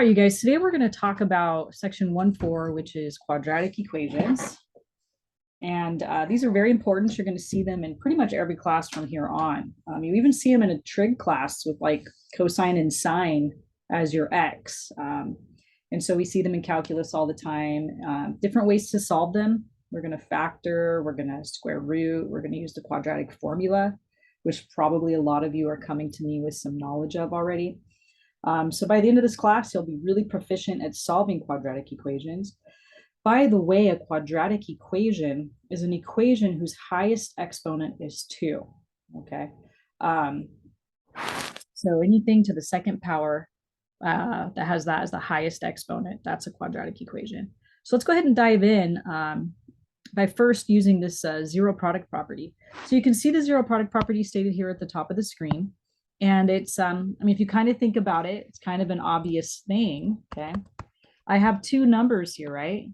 All right, you guys, today we're going to talk about section 1.4, which is quadratic equations. And these are very important. You're going to see them in pretty much every class from here on. You even see them in a trig class with like cosine and sine as your x. And so we see them in calculus all the time. Different ways to solve them. We're going to factor, we're going to square root, we're going to use the quadratic formula, which probably a lot of you are coming to me with some knowledge of already. So by the end of this class, you'll be really proficient at solving quadratic equations. By the way, a quadratic equation is an equation whose highest exponent is 2, okay? So anything to the second power that has that as the highest exponent, that's a quadratic equation. So let's go ahead and dive in by first using this zero product property. So you can see the zero product property stated here at the top of the screen. And it's, I mean, if you kind of think about it, it's kind of an obvious thing, okay? I have two numbers here, right?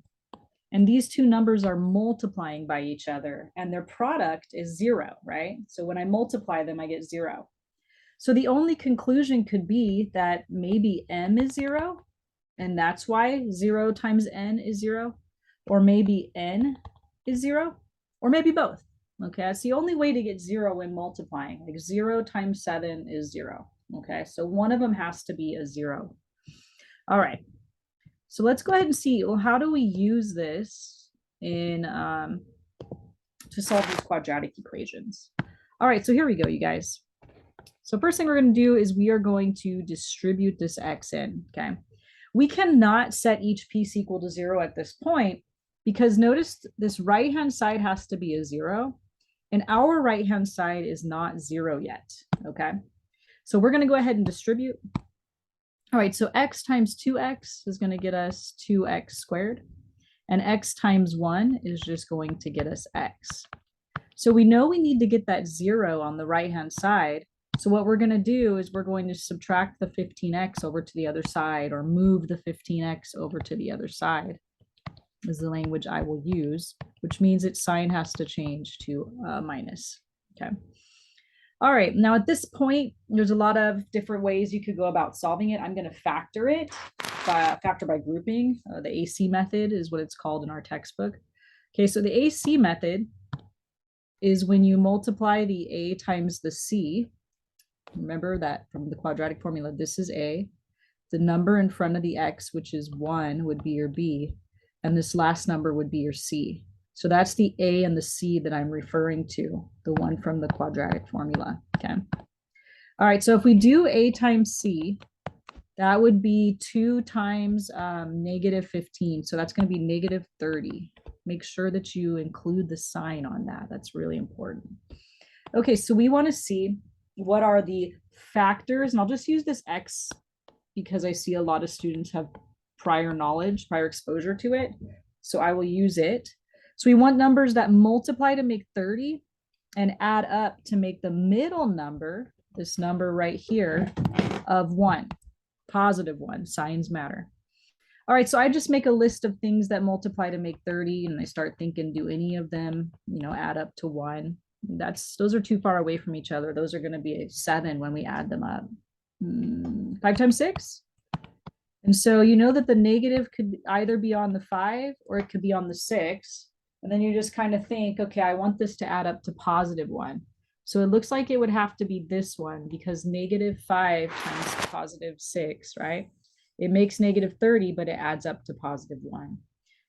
And these two numbers are multiplying by each other and their product is 0, right? So when I multiply them, I get 0. So the only conclusion could be that maybe m is 0, and that's why 0 times n is 0, or maybe n is 0, or maybe both. Okay, that's the only way to get 0 when multiplying. Like 0 times 7 is 0. Okay, so one of them has to be a 0. All right, so let's go ahead and see, well, how do we use this in to solve these quadratic equations? All right, so here we go, you guys. So first thing we're going to do is we are going to distribute this x in, okay? We cannot set each piece equal to 0 at this point because notice this right-hand side has to be a 0. And our right-hand side is not 0 yet, okay? So we're going to go ahead and distribute. All right, so x times 2x is going to get us 2x squared. And x times 1 is just going to get us x. So we know we need to get that 0 on the right-hand side. So what we're going to do is we're going to subtract the 15x over to the other side, or move the 15x over to the other side. Is the language I will use, which means its sign has to change to minus. Okay. All right. Now at this point, there's a lot of different ways you could go about solving it. I'm going to factor it, factor by grouping. The AC method is what it's called in our textbook. Okay. So the AC method is when you multiply the A times the C. Remember that from the quadratic formula, this is A. The number in front of the X, which is 1, would be your B. And this last number would be your C. So that's the A and the C that I'm referring to, the one from the quadratic formula, okay? All right, so if we do A times C, that would be 2 times negative 15. So that's gonna be negative 30. Make sure that you include the sign on that. That's really important. Okay, so we wanna see what are the factors, and I'll just use this X because I see a lot of students have prior knowledge, prior exposure to it. So I will use it. So we want numbers that multiply to make 30 and add up to make the middle number, this number right here, of 1, positive 1, signs matter. All right, so I just make a list of things that multiply to make 30 and I start thinking, do any of them, add up to 1? Those are too far away from each other. Those are gonna be 7 when we add them up. 5 times 6? And so you know that the negative could either be on the 5 or it could be on the 6. And then you just kind of think, okay, I want this to add up to positive 1. So it looks like it would have to be this one because negative 5 times positive 6, right? It makes negative 30, but it adds up to positive 1.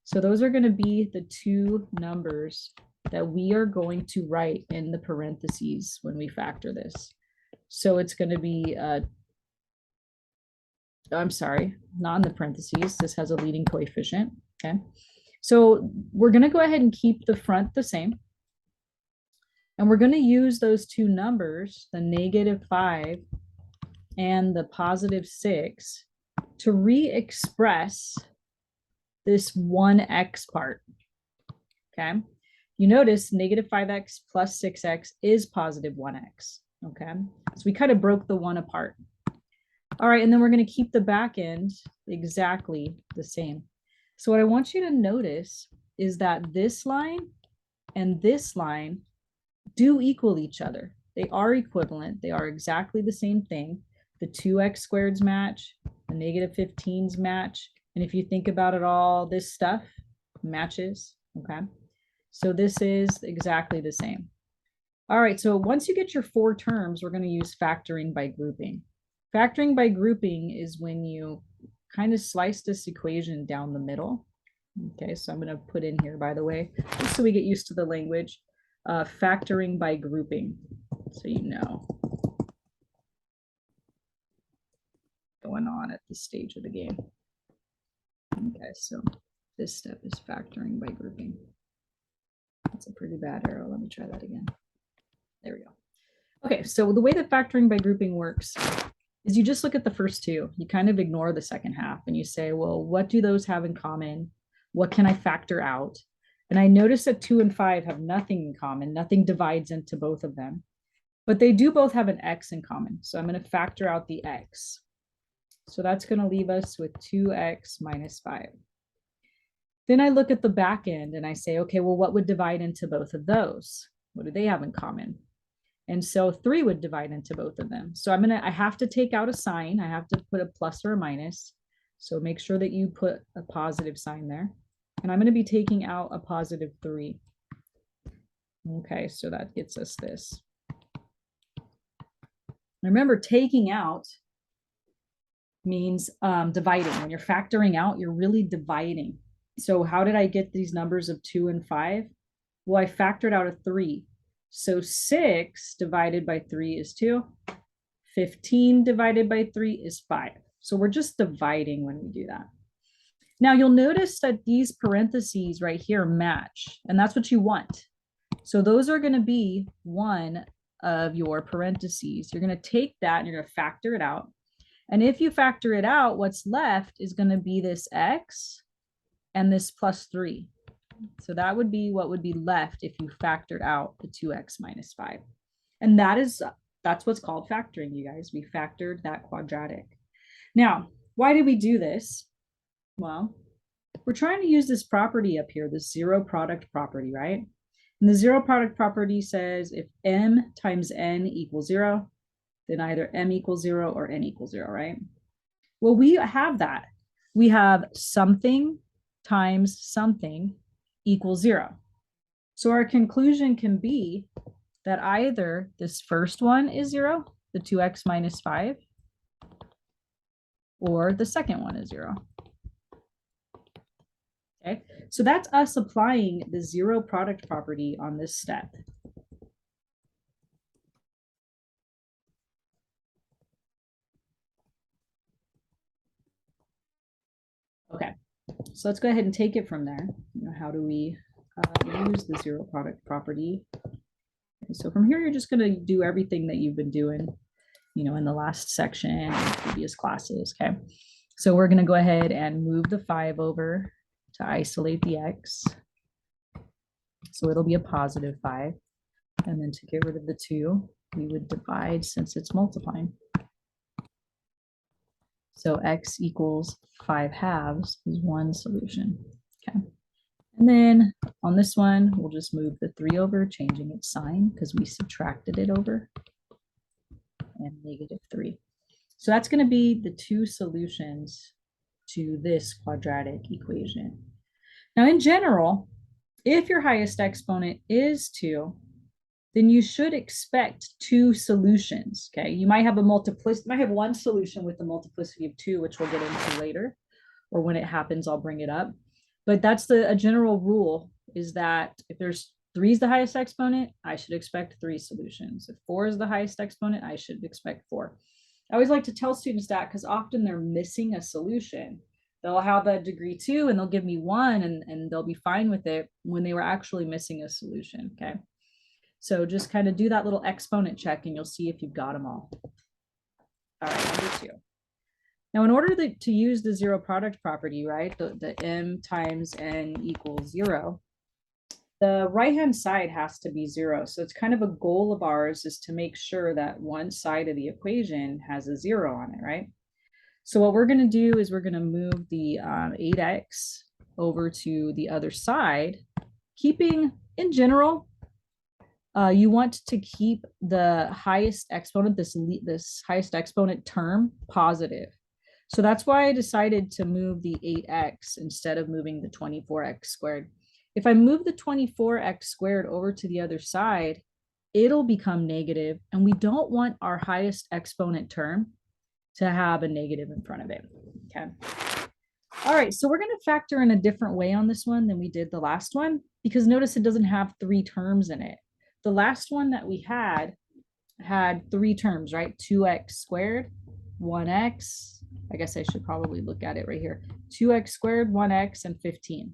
So those are going to be the two numbers that we are going to write in the parentheses when we factor this. So it's going to be I'm sorry, not in the parentheses. This has a leading coefficient, okay? So we're gonna go ahead and keep the front the same. And we're gonna use those two numbers, the negative 5 and the positive 6, to re-express this 1x part, okay? You notice negative 5x plus 6x is positive 1x, okay? So we kind of broke the 1 apart. All right, and then we're going to keep the back end exactly the same. So what I want you to notice is that this line and this line do equal each other. They are equivalent. They are exactly the same thing. The 2x squareds match The negative 15s match. And if you think about it all, this stuff matches, okay? So this is exactly the same. All right, so once you get your 4 terms, we're going to use factoring by grouping. Factoring by grouping is when you kind of slice this equation down the middle. Okay, so I'm going to put in here, by the way, just so we get used to the language, factoring by grouping, so you know going on at this stage of the game. Okay, so this step is factoring by grouping. That's a pretty bad arrow. Let me try that again. There we go. Okay, so the way that factoring by grouping works is you just look at the first two. You kind of ignore the second half and you say, well, what do those have in common? What can I factor out? And I notice that 2 and 5 have nothing in common. Nothing divides into both of them. But they do both have an x in common. So I'm going to factor out the x. So that's going to leave us with 2x minus 5. Then I look at the back end and I say, okay, well, what would divide into both of those? What do they have in common? And so 3 would divide into both of them. So I have to take out a sign. I have to put a plus or a minus. So make sure that you put a positive sign there. And I'm going to be taking out a positive 3. Okay, so that gets us this. Remember, taking out means dividing. When you're factoring out, you're really dividing. So how did I get these numbers of 2 and 5? Well, I factored out a 3. So 6 divided by 3 is 2. 15 divided by 3 is 5. So we're just dividing when we do that. Now you'll notice that these parentheses right here match, and that's what you want. So those are going to be one of your parentheses. You're going to take that and you're going to factor it out. And if you factor it out, what's left is going to be this x and this plus 3. So that would be what would be left if you factored out the 2x minus 5. And that's what's called factoring, you guys. We factored that quadratic. Now, why did we do this? Well, we're trying to use this property up here, this zero product property, right? And the zero product property says if m times n equals 0, then either m equals 0 or n equals 0, right? Well, we have that. We have something times something equals 0. So our conclusion can be that either this first one is 0, the 2x minus 5, or the second one is 0. Okay, so that's us applying the zero product property on this step. Okay, so let's go ahead and take it from there. How do we use the zero product property? Okay, so from here, you're just going to do everything that you've been doing, in the last section and previous classes. Okay, so we're going to go ahead and move the 5 over to isolate the x. So it'll be a positive 5. And then to get rid of the 2, we would divide since it's multiplying. So x equals 5 halves is one solution. Okay. And then on this one, we'll just move the 3 over, changing its sign because we subtracted it over. And negative 3. So that's going to be the 2 solutions to this quadratic equation. Now, in general, if your highest exponent is 2, then you should expect 2 solutions. Okay, you might have one solution with the multiplicity of 2, which we'll get into later, or when it happens, I'll bring it up. But that's a general rule, is that if there's 3 is the highest exponent, I should expect 3 solutions. If 4 is the highest exponent, I should expect 4. I always like to tell students that because often they're missing a solution. They'll have a degree 2 and they'll give me 1 and they'll be fine with it when they were actually missing a solution. Okay, so just kind of do that little exponent check and you'll see if you've got them all. All right, number 2. Now, in order to use the zero product property, right, the m times n equals 0, the right-hand side has to be 0. So it's kind of a goal of ours is to make sure that one side of the equation has a 0 on it, right? So what we're going to do is we're going to move the 8x over to the other side, keeping, in general, you want to keep the highest exponent, this highest exponent term, positive. So that's why I decided to move the 8x instead of moving the 24x squared. If I move the 24x squared over to the other side, it'll become negative, and we don't want our highest exponent term to have a negative in front of it. Okay. All right, so we're going to factor in a different way on this one than we did the last one, because notice it doesn't have 3 terms in it. The last one that we had 3 terms, right? 2x squared, 1x. I guess I should probably look at it right here. 2x squared, 1x, and 15.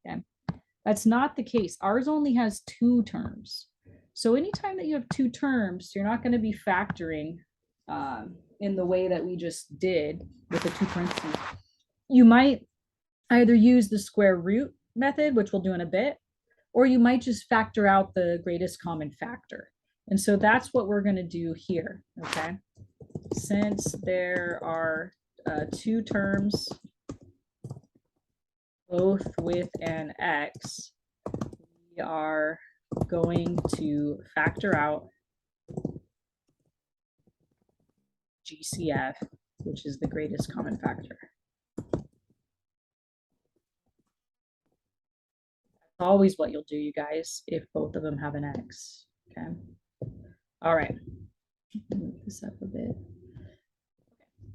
Okay. That's not the case. Ours only has 2 terms. So anytime that you have 2 terms, you're not going to be factoring in the way that we just did with the 2 parentheses. You might either use the square root method, which we'll do in a bit, or you might just factor out the greatest common factor. And so that's what we're going to do here, okay? Since there are 2 terms, both with an x, we are going to factor out GCF, which is the greatest common factor. Always what you'll do, you guys, if both of them have an x. Okay. All right. Move this up a bit.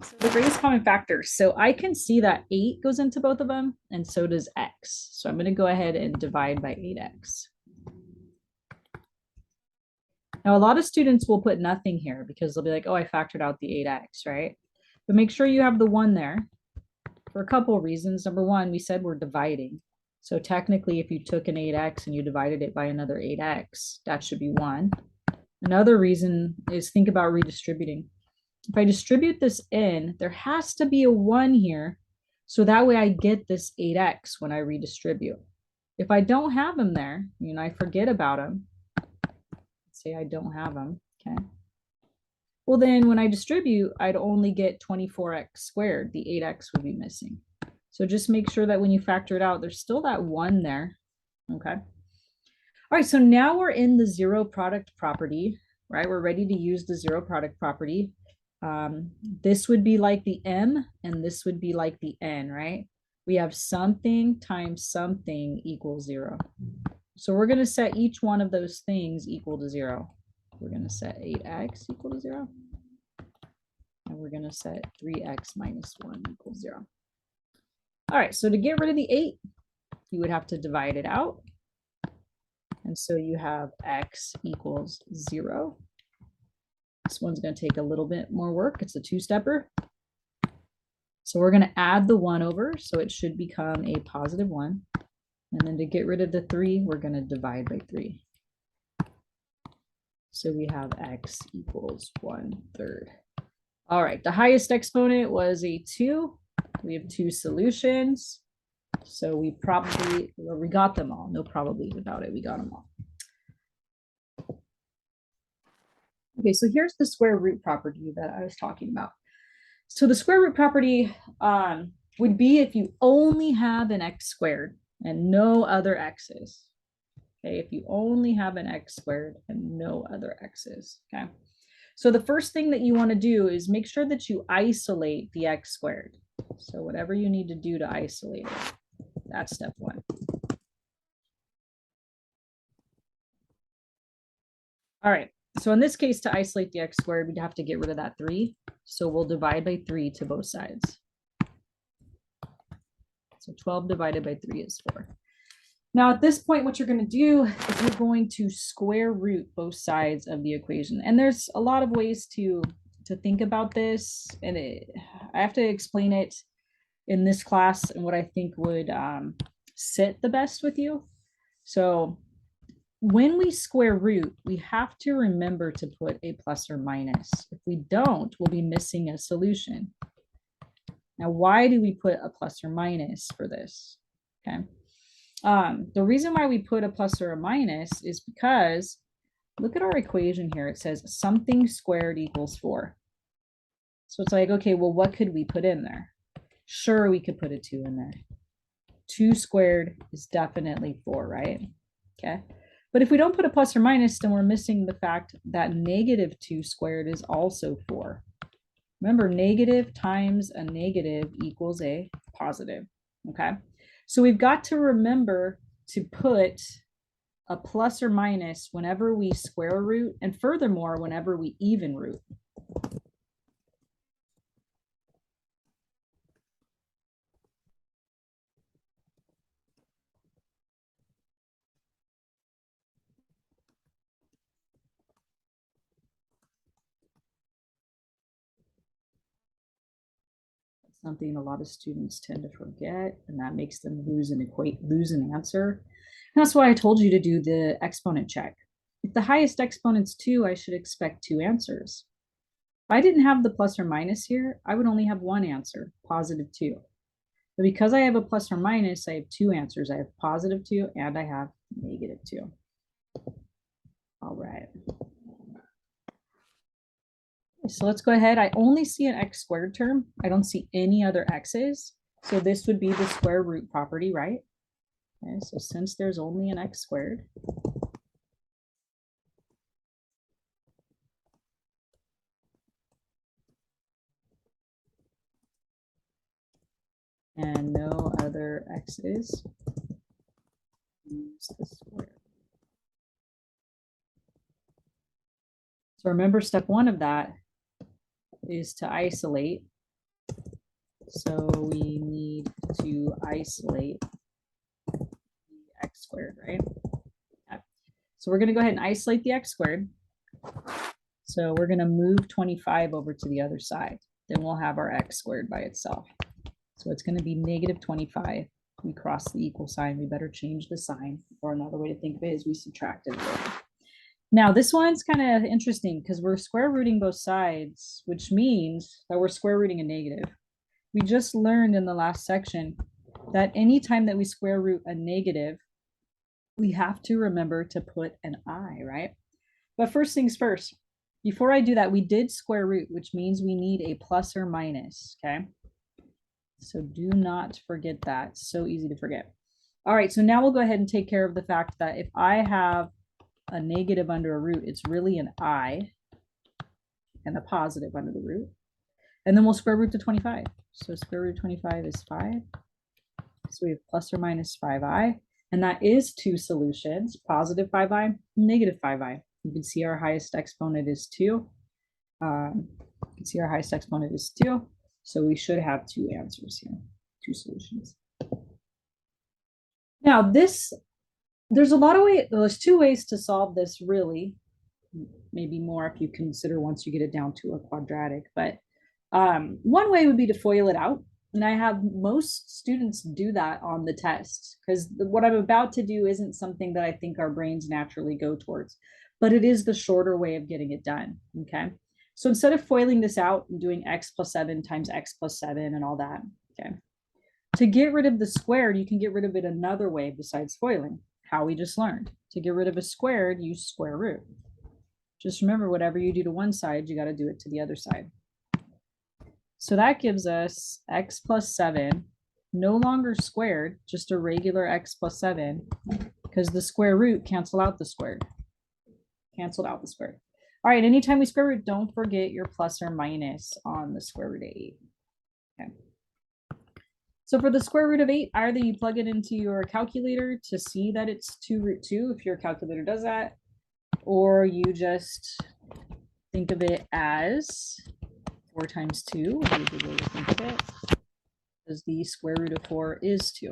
So the greatest common factor. So I can see that 8 goes into both of them, and so does x. So I'm going to go ahead and divide by 8x. Now, a lot of students will put nothing here because they'll be like, oh, I factored out the 8x, right? But make sure you have the 1 there for a couple of reasons. Number one, we said we're dividing. So technically, if you took an 8x and you divided it by another 8x, that should be 1. Another reason is think about redistributing. If I distribute this in, there has to be a 1 here, so that way I get this 8x when I redistribute. If I don't have them there, I forget about them. Let's say I don't have them, okay? Well, then when I distribute, I'd only get 24x squared. The 8x would be missing. So just make sure that when you factor it out, there's still that 1 there, okay? All right, so now we're in the 0 product property, right? We're ready to use the 0 product property. This would be like the m, and this would be like the n, right? We have something times something equals 0. So we're going to set each one of those things equal to 0. We're going to set 8x equal to 0. And we're going to set 3x minus 1 equals 0. All right, so to get rid of the 8, you would have to divide it out. And so you have x equals 0. This one's going to take a little bit more work. It's a 2-stepper. So we're going to add the 1 over, so it should become a positive 1. And then to get rid of the 3, we're going to divide by 3. So we have x equals 1/3. All right, the highest exponent was a 2. We have 2 solutions. So we got them all. No probably about it. We got them all. Okay, so here's the square root property that I was talking about. So the square root property would be if you only have an x squared and no other x's. Okay, if you only have an x squared and no other x's. Okay, so the first thing that you want to do is make sure that you isolate the x squared. So whatever you need to do to isolate it, that's step 1. All right, so in this case, to isolate the x squared, we'd have to get rid of that 3. So we'll divide by 3 to both sides. So 12 divided by 3 is 4. Now at this point, what you're going to do is you're going to square root both sides of the equation. And there's a lot of ways to think about this, and I have to explain it in this class and what I think would sit the best with you. So when we square root, we have to remember to put a plus or minus. If we don't, we'll be missing a solution. Now, why do we put a plus or minus for this? Okay. The reason why we put a plus or a minus is because look at our equation here. It says something squared equals 4. So it's like, okay, well, what could we put in there? Sure, we could put a 2 in there. 2 squared is definitely 4, right? Okay. But if we don't put a plus or minus, then we're missing the fact that negative 2 squared is also 4. Remember, negative times a negative equals a positive, okay? So we've got to remember to put a plus or minus whenever we square root, and furthermore, whenever we even root. Something a lot of students tend to forget, and that makes them lose an answer. And that's why I told you to do the exponent check. If the highest exponent's 2, I should expect 2 answers. If I didn't have the plus or minus here, I would only have one answer, positive 2. But because I have a plus or minus, I have 2 answers. I have positive 2 and I have negative 2. All right. So let's go ahead. I only see an x squared term. I don't see any other x's. So this would be the square root property, right? Okay, so since there's only an x squared, and no other x's, use the square. So remember, step 1 of that is to isolate. So we need to isolate the x squared, right? Okay. So we're going to go ahead and isolate the x squared. So we're going to move 25 over to the other side. Then we'll have our x squared by itself. So it's going to be negative 25. We cross the equal sign. We better change the sign. Or another way to think of it is we subtract it. Now, this one's kind of interesting because we're square rooting both sides, which means that we're square rooting a negative. We just learned in the last section that anytime that we square root a negative, we have to remember to put an I, right? But first things first, before I do that, we did square root, which means we need a plus or minus, okay? So do not forget that. It's so easy to forget. All right, so now we'll go ahead and take care of the fact that if I have a negative under a root, it's really an I and a positive under the root. And then we'll square root to 25. So square root of 25 is 5. So we have plus or minus 5i. And that is 2 solutions, positive 5i, negative 5i. You can see our highest exponent is 2. You can see our highest exponent is 2. So we should have 2 answers here, 2 solutions. Now there's a lot of ways, there's 2 ways to solve this really, maybe more if you consider once you get it down to a quadratic, but one way would be to FOIL it out. And I have most students do that on the test because what I'm about to do isn't something that I think our brains naturally go towards, but it is the shorter way of getting it done, okay? So instead of FOILing this out and doing x plus 7 times x plus 7 and all that, okay? To get rid of the squared, you can get rid of it another way besides FOILing, how we just learned. To get rid of a squared, use square root. Just remember, whatever you do to one side, you got to do it to the other side. So that gives us x plus 7, no longer squared, just a regular x plus 7, because the square root canceled out the squared. Canceled out the squared. All right, anytime we square root, don't forget your plus or minus on the square root of 8. Okay. So for the square root of 8, either you plug it into your calculator to see that it's 2 root 2, if your calculator does that, or you just think of it as 4 times 2 would be a good way to think of it, because the square root of 4 is 2.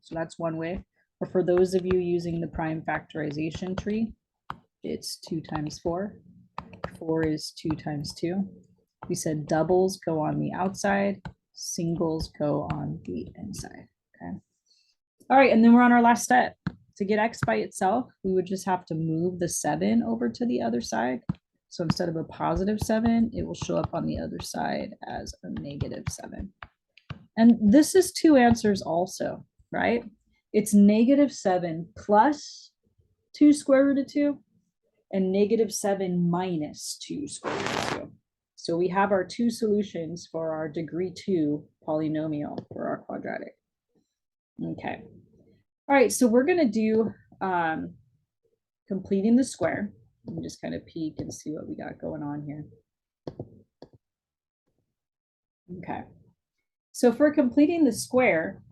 So that's one way. Or for those of you using the prime factorization tree, it's 2 times 4. 4 is 2 times 2. We said doubles go on the outside, singles go on the inside. Okay. All right, and then we're on our last step. To get x by itself, we would just have to move the 7 over to the other side. So instead of a positive 7, it will show up on the other side as a negative 7. And this is 2 answers also, right? It's negative 7 plus 2 square root of 2 and negative 7 minus 2 square root of 2. So we have our 2 solutions for our degree 2 polynomial for our quadratic. Okay. All right, so we're going to do completing the square. Let me just kind of peek and see what we got going on here. Okay. So for completing the square,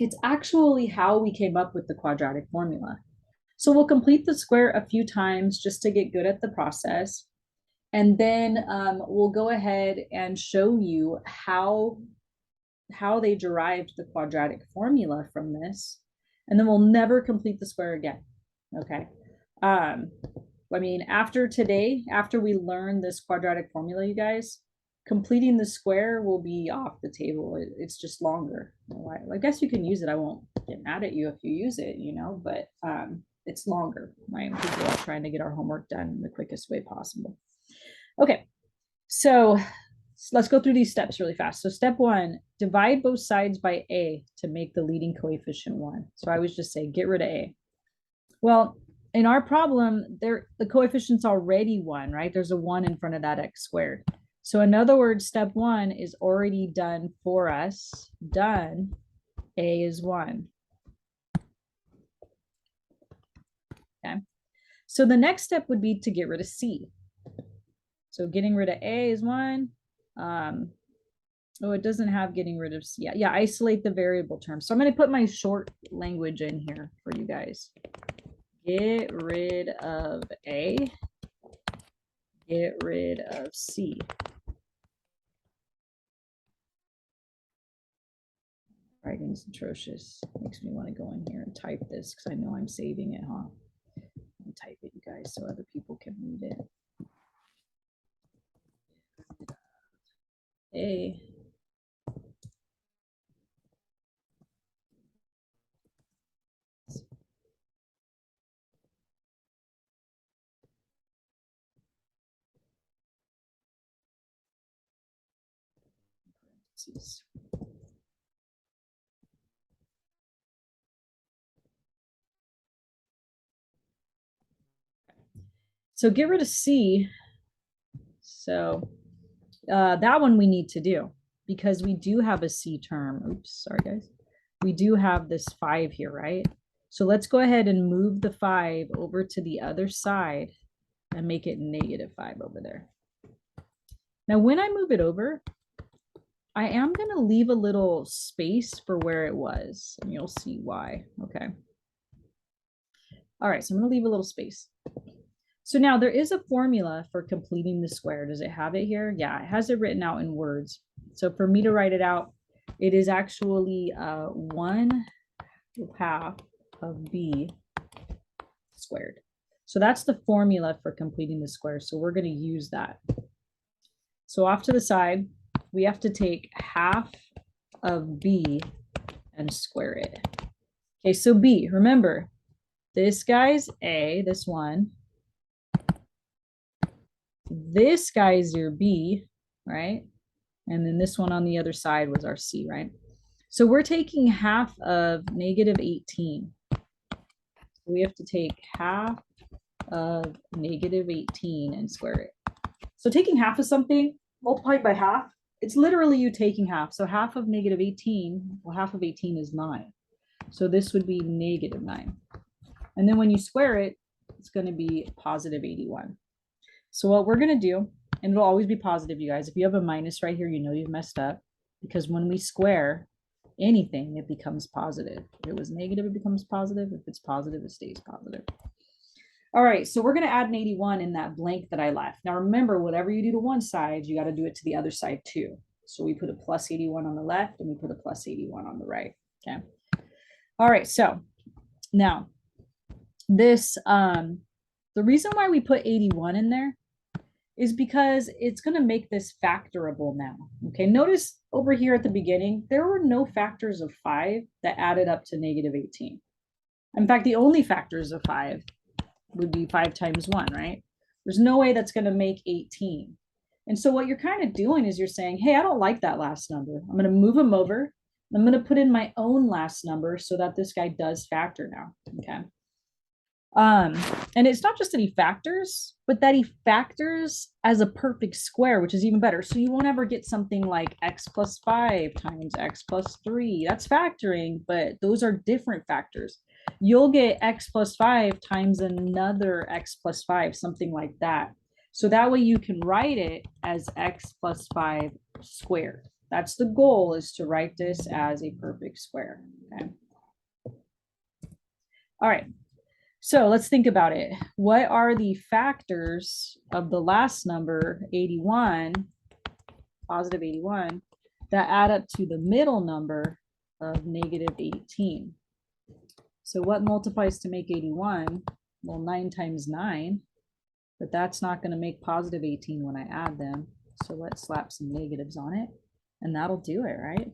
it's actually how we came up with the quadratic formula. So we'll complete the square a few times just to get good at the process. And then we'll go ahead and show you how they derived the quadratic formula from this. And then we'll never complete the square again. Okay. I mean, after today, after we learn this quadratic formula, you guys, completing the square will be off the table. It's just longer. I guess you can use it. I won't get mad at you if you use it, but it's longer, right? Because we're all trying to get our homework done in the quickest way possible. Okay, so let's go through these steps really fast. So step one, divide both sides by a to make the leading coefficient 1. So I always just say get rid of a. Well, in our problem, the coefficient's already 1, right? There's a 1 in front of that x squared. So in other words, step 1 is already done for us. Done. A is 1. Okay. So the next step would be to get rid of c. So getting rid of a is 1. Oh, it doesn't have getting rid of c. Yeah, isolate the variable term. So I'm going to put my short language in here for you guys. Get rid of a. Get rid of c. Writing's atrocious. Makes me want to go in here and type this because I know I'm saving it, huh? Let me type it, you guys, so other people can read it. A. So get rid of C. So that one we need to do because we do have a C term. Oops, sorry guys. We do have this 5 here, right? So let's go ahead and move the 5 over to the other side and make it -5 over there. Now, when I move it over, I am going to leave a little space for where it was, and you'll see why. Okay. All right, so I'm going to leave a little space. So now there is a formula for completing the square. Does it have it here? Yeah, it has it written out in words. So for me to write it out, it is actually 1/2 of b squared. So that's the formula for completing the square. So we're going to use that. So off to the side, we have to take 1/2 of b and square it. Okay, so b, remember, this guy's a, this one. This guy is your b, right? And then this one on the other side was our c, right? So we're taking 1/2 of -18. So we have to take 1/2 of -18 and square it. So taking 1/2 of something multiplied by 1/2, it's literally you taking 1/2. So 1/2 of -18, well, 1/2 of 18 is 9. So this would be -9. And then when you square it, it's going to be +81. So what we're going to do, and it'll always be positive, you guys. If you have a minus right here, you know you've messed up because when we square anything, it becomes positive. If it was negative, it becomes positive. If it's positive, it stays positive. All right, so we're going to add an 81 in that blank that I left. Now remember, whatever you do to one side, you got to do it to the other side too. So we put a +81 on the left and we put a +81 on the right. Okay. All right, so now this, the reason why we put 81 in there is because it's going to make this factorable now. Okay, notice over here at the beginning, there were no factors of 5 that added up to -18. In fact, the only factors of 5 would be 5 times 1, right? There's no way that's going to make 18. And so what you're kind of doing is you're saying, hey, I don't like that last number. I'm going to move them over. I'm going to put in my own last number so that this guy does factor now. Okay. And it's not just that he factors, but that he factors as a perfect square, which is even better. So you won't ever get something like x + 5 times x + 3. That's factoring, but those are different factors. You'll get x + 5 times another x + 5, something like that. So that way you can write it as x plus 5 squared. That's the goal, is to write this as a perfect square. Okay. All right. So let's think about it. What are the factors of the last number, 81, positive 81, that add up to the middle number of negative 18? So what multiplies to make 81? Well, 9 times 9, but that's not going to make positive 18 when I add them. So let's slap some negatives on it, and that'll do it, right?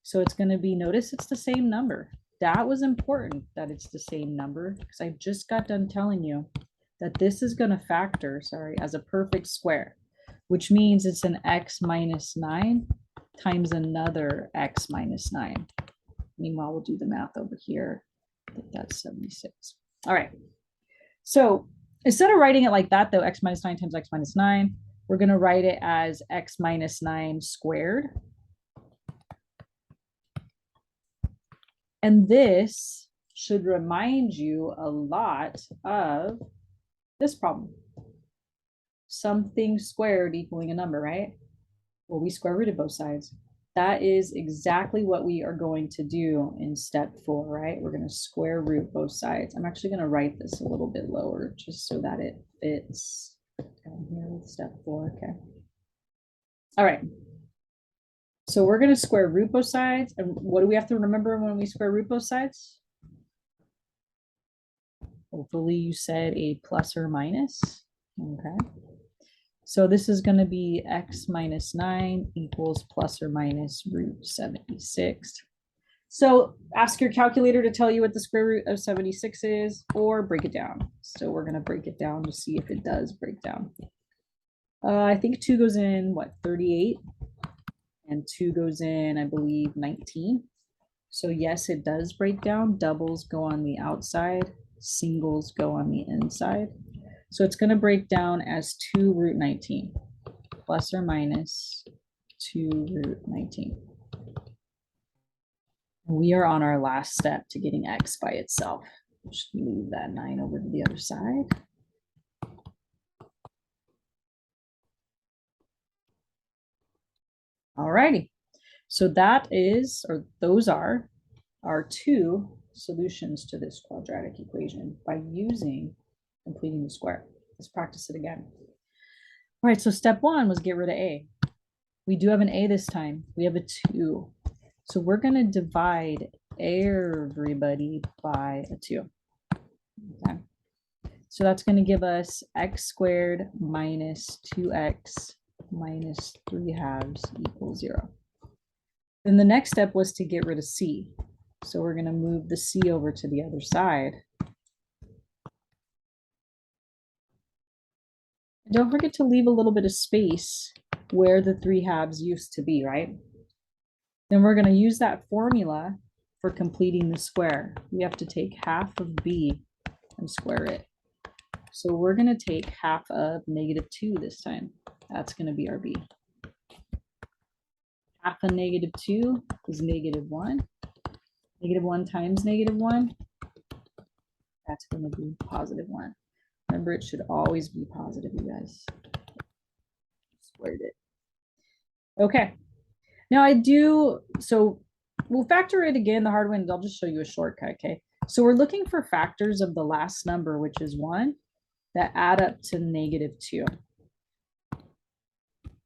So it's going to be, notice it's the same number. That was important that it's the same number, because I just got done telling you that this is going to factor, as a perfect square, which means it's an x minus 9 times another x minus 9. Meanwhile, we'll do the math over here. I think that's 76. All right. So instead of writing it like that, though, x minus 9 times x minus 9, we're going to write it as x minus 9 squared. And this should remind you a lot of this problem. Something squared equaling a number, right? Well, we square rooted both sides. That is exactly what we are going to do in step 4, right? We're going to square root both sides. I'm actually going to write this a little bit lower just so that it fits down here with step 4. Okay. All right. So we're going to square root both sides. And what do we have to remember when we square root both sides? Hopefully you said a plus or minus. Okay. So this is going to be x minus 9 equals plus or minus root 76. So ask your calculator to tell you what the square root of 76 is, or break it down. So we're going to break it down to see if it does break down. I think 2 goes in, what, 38? And 2 goes in, I believe, 19. So yes, it does break down. Doubles go on the outside. Singles go on the inside. So it's going to break down as 2 root 19, plus or minus 2 root 19. We are on our last step to getting x by itself. Just move that 9 over to the other side. All righty. So that is, or those are our 2 solutions to this quadratic equation by using completing the square. Let's practice it again. All right, so step 1 was get rid of a. We do have an a this time. We have a 2. So we're going to divide everybody by a 2. Okay. So that's going to give us x squared minus 2x minus 3 halves equals 0. Then the next step was to get rid of c. So we're going to move the c over to the other side. And don't forget to leave a little bit of space where the 3 halves used to be, right? Then we're going to use that formula for completing the square. We have to take half of b and square it. So we're going to take half of negative 2 this time. That's going to be our b. Half of negative 2 is negative 1. Negative 1 times negative 1, that's going to be positive 1. Remember, it should always be positive, you guys. Squared it. Okay. Now so we'll factor it again the hard way, and I'll just show you a shortcut, okay? So we're looking for factors of the last number, which is 1, that add up to negative 2.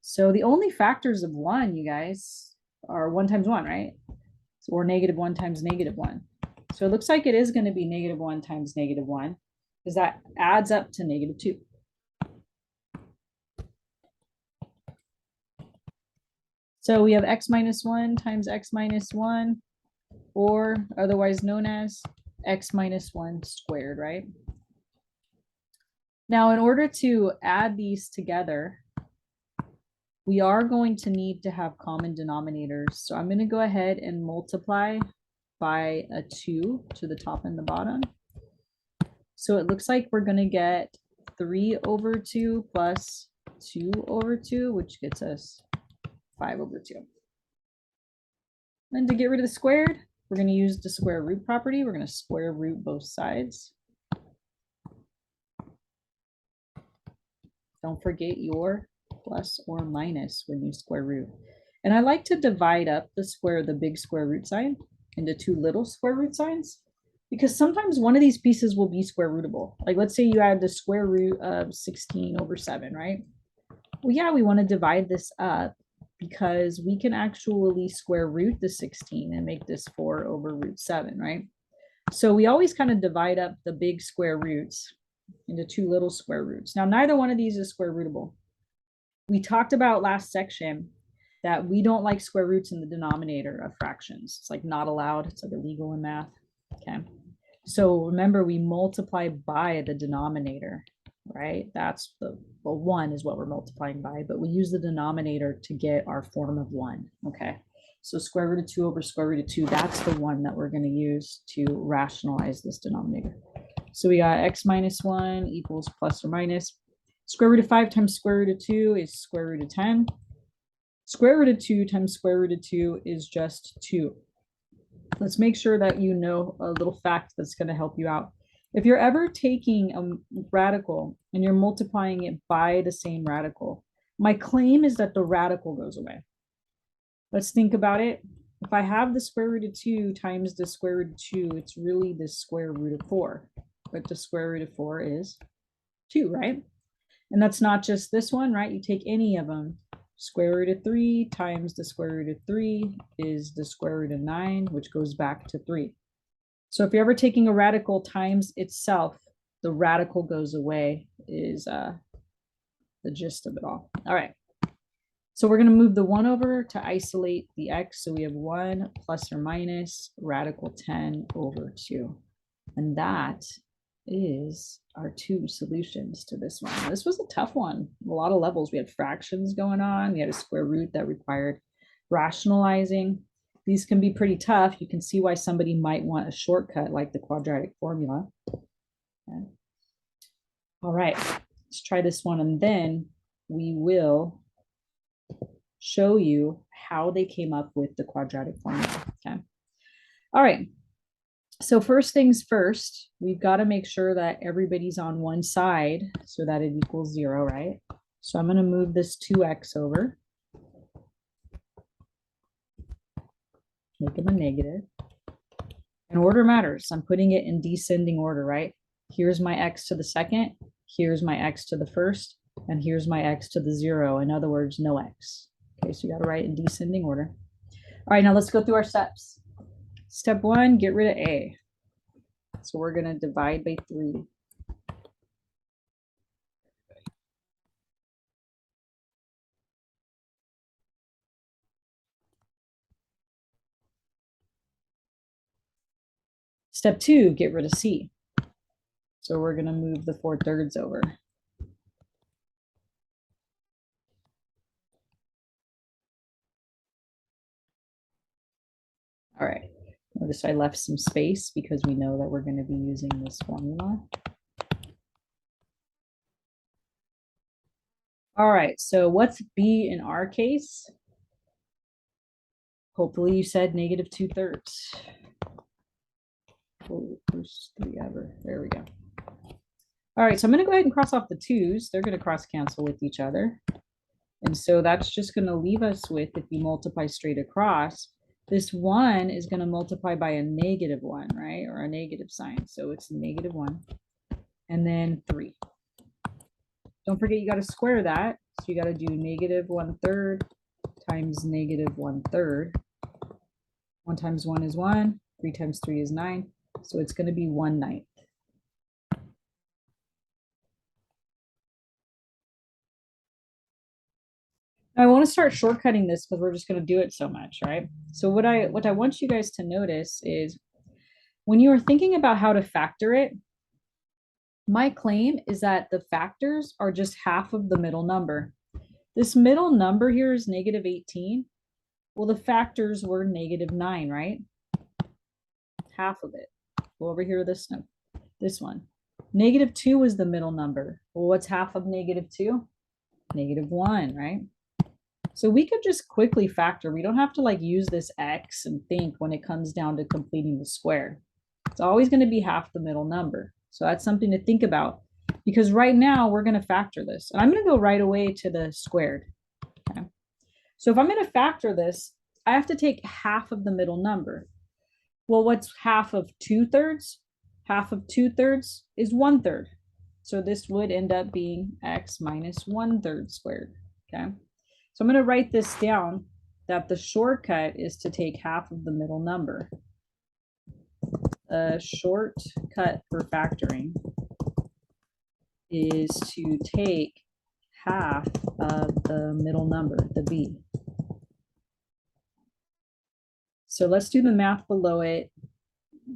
So the only factors of 1, you guys, are 1 times 1, right? Or negative 1 times negative 1. So it looks like it is going to be negative 1 times negative 1, because that adds up to negative 2. So we have x minus 1 times x minus 1, or otherwise known as x minus 1 squared, right? Now, in order to add these together, we are going to need to have common denominators. So I'm going to go ahead and multiply by a 2 to the top and the bottom. So it looks like we're going to get 3 over 2 plus 2 over 2, which gets us 5 over 2. Then to get rid of the squared, we're going to use the square root property. We're going to square root both sides. Don't forget your plus or minus when you square root. And I like to divide up the big square root sign into two little square root signs, because sometimes one of these pieces will be square rootable. Like let's say you had the square root of 16 over 7, right? Well, yeah, we want to divide this up because we can actually square root the 16 and make this 4 over root 7, right? So we always kind of divide up the big square roots into two little square roots. Now, neither one of these is square rootable. We talked about last section that we don't like square roots in the denominator of fractions. It's like not allowed. It's like illegal in math. Okay. So remember, we multiply by the denominator, right? That's the 1 is what we're multiplying by, but we use the denominator to get our form of 1. Okay. So square root of 2 over square root of 2, that's the one that we're going to use to rationalize this denominator. So we got x minus 1 equals plus or minus. Square root of 5 times square root of 2 is square root of 10. Square root of 2 times square root of 2 is just 2. Let's make sure that you know a little fact that's going to help you out. If you're ever taking a radical and you're multiplying it by the same radical, my claim is that the radical goes away. Let's think about it. If I have the square root of 2 times the square root of 2, it's really the square root of 4. But the square root of 4 is 2, right? And that's not just this one, right? You take any of them. Square root of 3 times the square root of 3 is the square root of 9, which goes back to 3. So if you're ever taking a radical times itself, the radical goes away is the gist of it all. All right. So we're going to move the 1 over to isolate the x. So we have 1 plus or minus radical 10 over 2. And that is our 2 solutions to this one. This was a tough one. A lot of levels. We had fractions going on. We had a square root that required rationalizing. These can be pretty tough. You can see why somebody might want a shortcut like the quadratic formula. Okay. All right, let's try this one, and then we will show you how they came up with the quadratic formula. Okay. All right. So first things first, we've got to make sure that everybody's on one side so that it equals 0, right? So I'm going to move this 2x over. Make them a negative. And order matters. I'm putting it in descending order, right? Here's my x to the second. Here's my x to the first. And here's my x to the 0. In other words, no x. Okay, so you got to write in descending order. All right, now let's go through our steps. Step 1, get rid of a. So we're going to divide by 3. Step 2, get rid of c. So we're going to move the 4/3 over. All right. Notice I left some space because we know that we're going to be using this formula. All right, so what's b in our case? Hopefully you said negative 2/3. Oh, first 3 ever. There we go. All right, so I'm going to go ahead and cross off the 2's. They're going to cross cancel with each other. And so that's just going to leave us with, if you multiply straight across, this 1 is going to multiply by a negative 1, right? Or a negative sign. So it's negative 1. And then 3. Don't forget you got to square that. So you got to do negative 1/3 times negative 1/3. 1 times 1 is 1. 3 times 3 is 9. So it's going to be 1/9. I want to start shortcutting this because we're just going to do it so much, right? So what I want you guys to notice is when you are thinking about how to factor it, my claim is that the factors are just half of the middle number. This middle number here is negative 18. Well, the factors were negative 9, right? Half of it. Go over here to this one. Negative 2 was the middle number. Well, what's half of negative 2? Negative 1, right? So we could just quickly factor. We don't have to like use this x and think when it comes down to completing the square. It's always going to be half the middle number. So that's something to think about. because right now we're going to factor this. And I'm going to go right away to the squared. Okay. So if I'm going to factor this, I have to take half of the middle number. Well, what's half of 2/3? Half of 2/3 is 1/3. So this would end up being x minus 1/3 squared. Okay. So I'm going to write this down that the shortcut is to take half of the middle number. A shortcut for factoring is to take half of the middle number, the b. So let's do the math below it.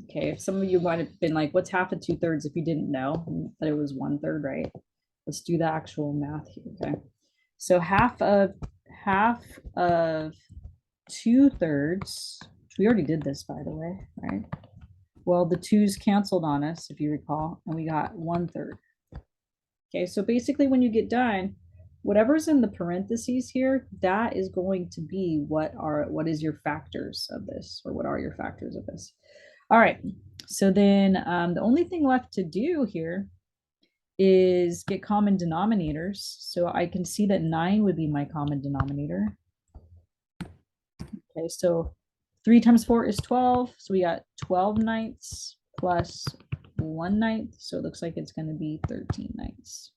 Okay, if some of you might have been like, what's half of 2/3 if you didn't know that it was 1/3, right? Let's do the actual math here, okay? So half of 2/3, which we already did this, by the way, right? Well, the 2's canceled on us, if you recall, and we got 1/3. Okay, so basically when you get done, whatever's in the parentheses here, that is going to be what is your factors of this, or what are your factors of this. All right, so then the only thing left to do here is get common denominators. So I can see that 9 would be my common denominator. Okay, so 3 times 4 is 12. So we got 12/9 plus 1/9. So it looks like it's going to be 13/9.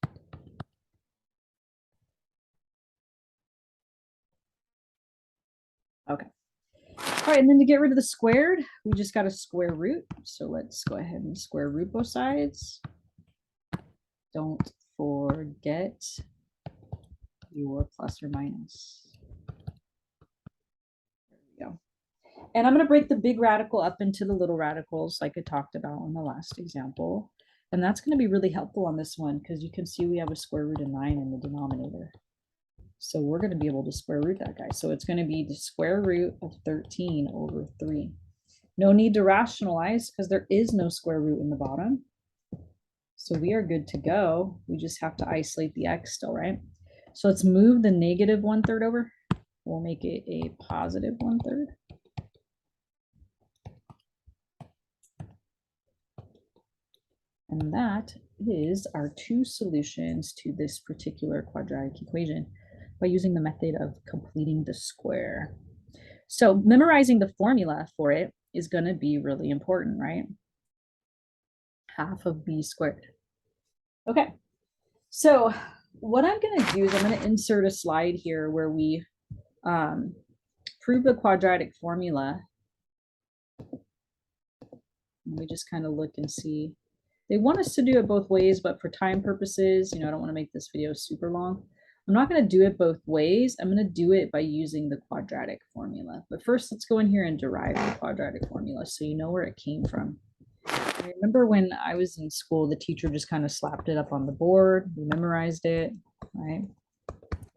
Okay. All right, and then to get rid of the squared, we just got a square root. So let's go ahead and square root both sides. Don't forget your plus or minus. There we go. And I'm going to break the big radical up into the little radicals like I talked about in the last example. And that's going to be really helpful on this one because you can see we have a square root of 9 in the denominator. So we're going to be able to square root that guy. So it's going to be the square root of 13 over 3. No need to rationalize because there is no square root in the bottom. So we are good to go. We just have to isolate the x still, right? So let's move the negative 1/3 over. We'll make it a positive 1/3. And that is our 2 solutions to this particular quadratic equation by using the method of completing the square. So memorizing the formula for it is going to be really important, right? Half of b squared. Okay, so what I'm going to do is I'm going to insert a slide here where we prove the quadratic formula. And we just kind of look and see. They want us to do it both ways, but for time purposes, I don't want to make this video super long. I'm not going to do it both ways. I'm going to do it by using the quadratic formula. But first, let's go in here and derive the quadratic formula so you know where it came from. I remember when I was in school, the teacher just kind of slapped it up on the board. We memorized it, right?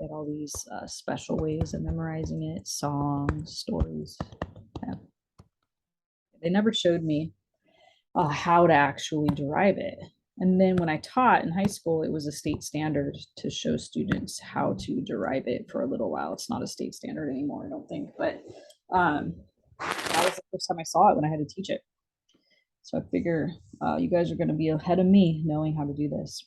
Had all these special ways of memorizing it, songs, stories. Yeah. They never showed me how to actually derive it. And then when I taught in high school, it was a state standard to show students how to derive it for a little while. It's not a state standard anymore, I don't think, but that was the first time I saw it when I had to teach it. So I figure you guys are going to be ahead of me knowing how to do this.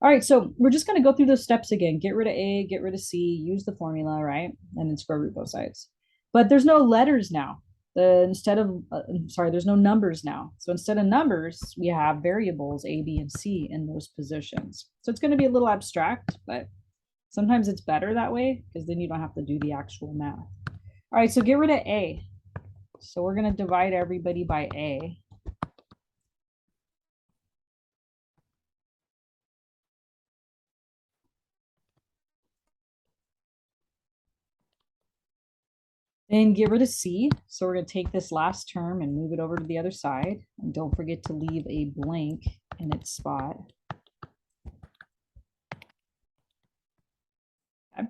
All right, so we're just going to go through those steps again. Get rid of A, get rid of C, use the formula, right? And then square root both sides. But there's no letters now. There's no numbers now. So instead of numbers, we have variables A, B, and C in those positions. So it's going to be a little abstract, but sometimes it's better that way because then you don't have to do the actual math. All right, so get rid of A. So we're going to divide everybody by A. Then get rid of C. So we're going to take this last term and move it over to the other side. And don't forget to leave a blank in its spot. Okay.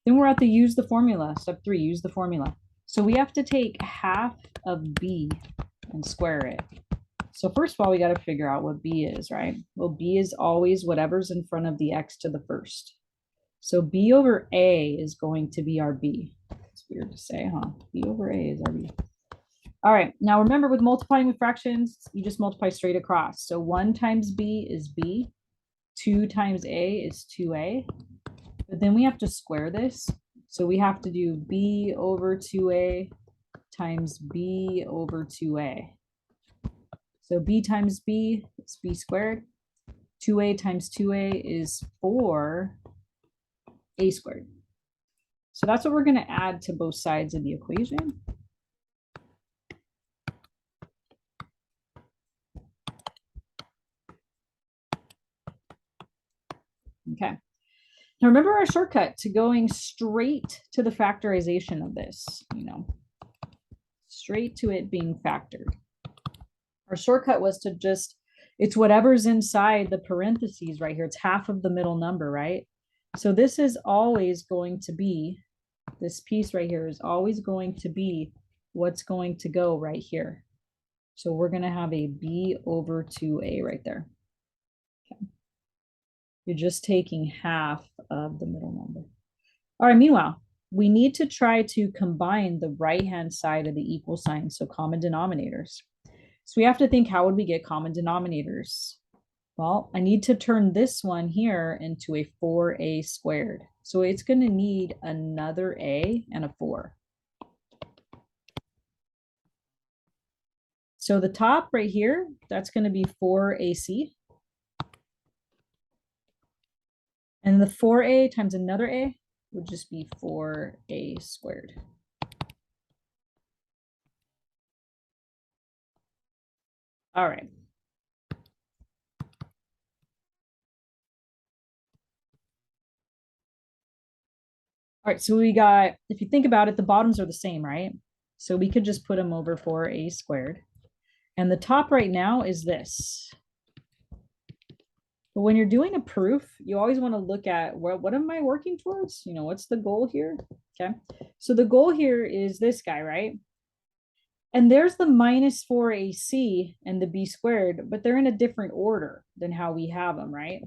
Then we're at the use the formula. Step 3, use the formula. So we have to take half of B and square it. So first of all, we got to figure out what B is, right? Well, B is always whatever's in front of the x to the first. So B over A is going to be our B. It's weird to say, huh? B over A is our B. All right, now remember with multiplying with fractions, you just multiply straight across. So 1 times B is B. 2 times a is 2a. But then we have to square this. So we have to do b over 2a times b over 2a. So b times b is b squared. 2a times 2a is 4a squared. So that's what we're going to add to both sides of the equation. Okay. Now remember our shortcut to going straight to the factorization of this, straight to it being factored. Our shortcut was to just, it's whatever's inside the parentheses right here. It's half of the middle number, right? So this is always going to be, this piece right here is always going to be what's going to go right here. So we're going to have a b over 2a right there. Okay. You're just taking half of the middle number. All right, meanwhile, we need to try to combine the right-hand side of the equal sign, so common denominators. So we have to think, how would we get common denominators? Well, I need to turn this one here into a 4a squared. So it's going to need another a and a 4. So the top right here, that's going to be 4ac. And the 4a times another a would just be 4a squared. All right. All right, so we got, if you think about it, the bottoms are the same, right? So we could just put them over 4a squared. And the top right now is this. But when you're doing a proof, you always want to look at what am I working towards? What's the goal here? Okay, so the goal here is this guy, right? And there's the minus 4ac and the b squared, but they're in a different order than how we have them, right?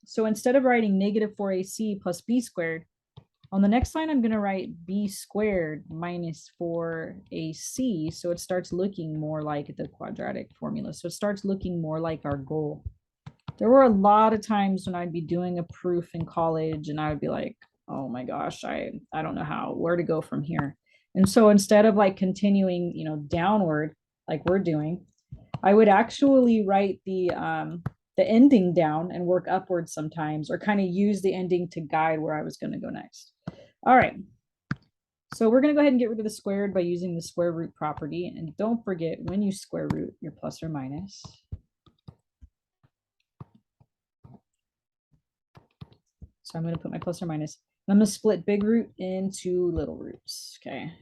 So instead of writing negative 4ac plus b squared, on the next line, I'm going to write b squared minus 4ac. So it starts looking more like the quadratic formula. So it starts looking more like our goal. There were a lot of times when I'd be doing a proof in college and I would be like, oh my gosh, I don't know where to go from here. And so instead of like continuing, downward like we're doing, I would actually write the ending down and work upwards sometimes, or kind of use the ending to guide where I was going to go next. All right. So we're going to go ahead and get rid of the squared by using the square root property. And don't forget, when you square root, your plus or minus. So I'm going to put my plus or minus. I'm going to split big root into little roots. Okay.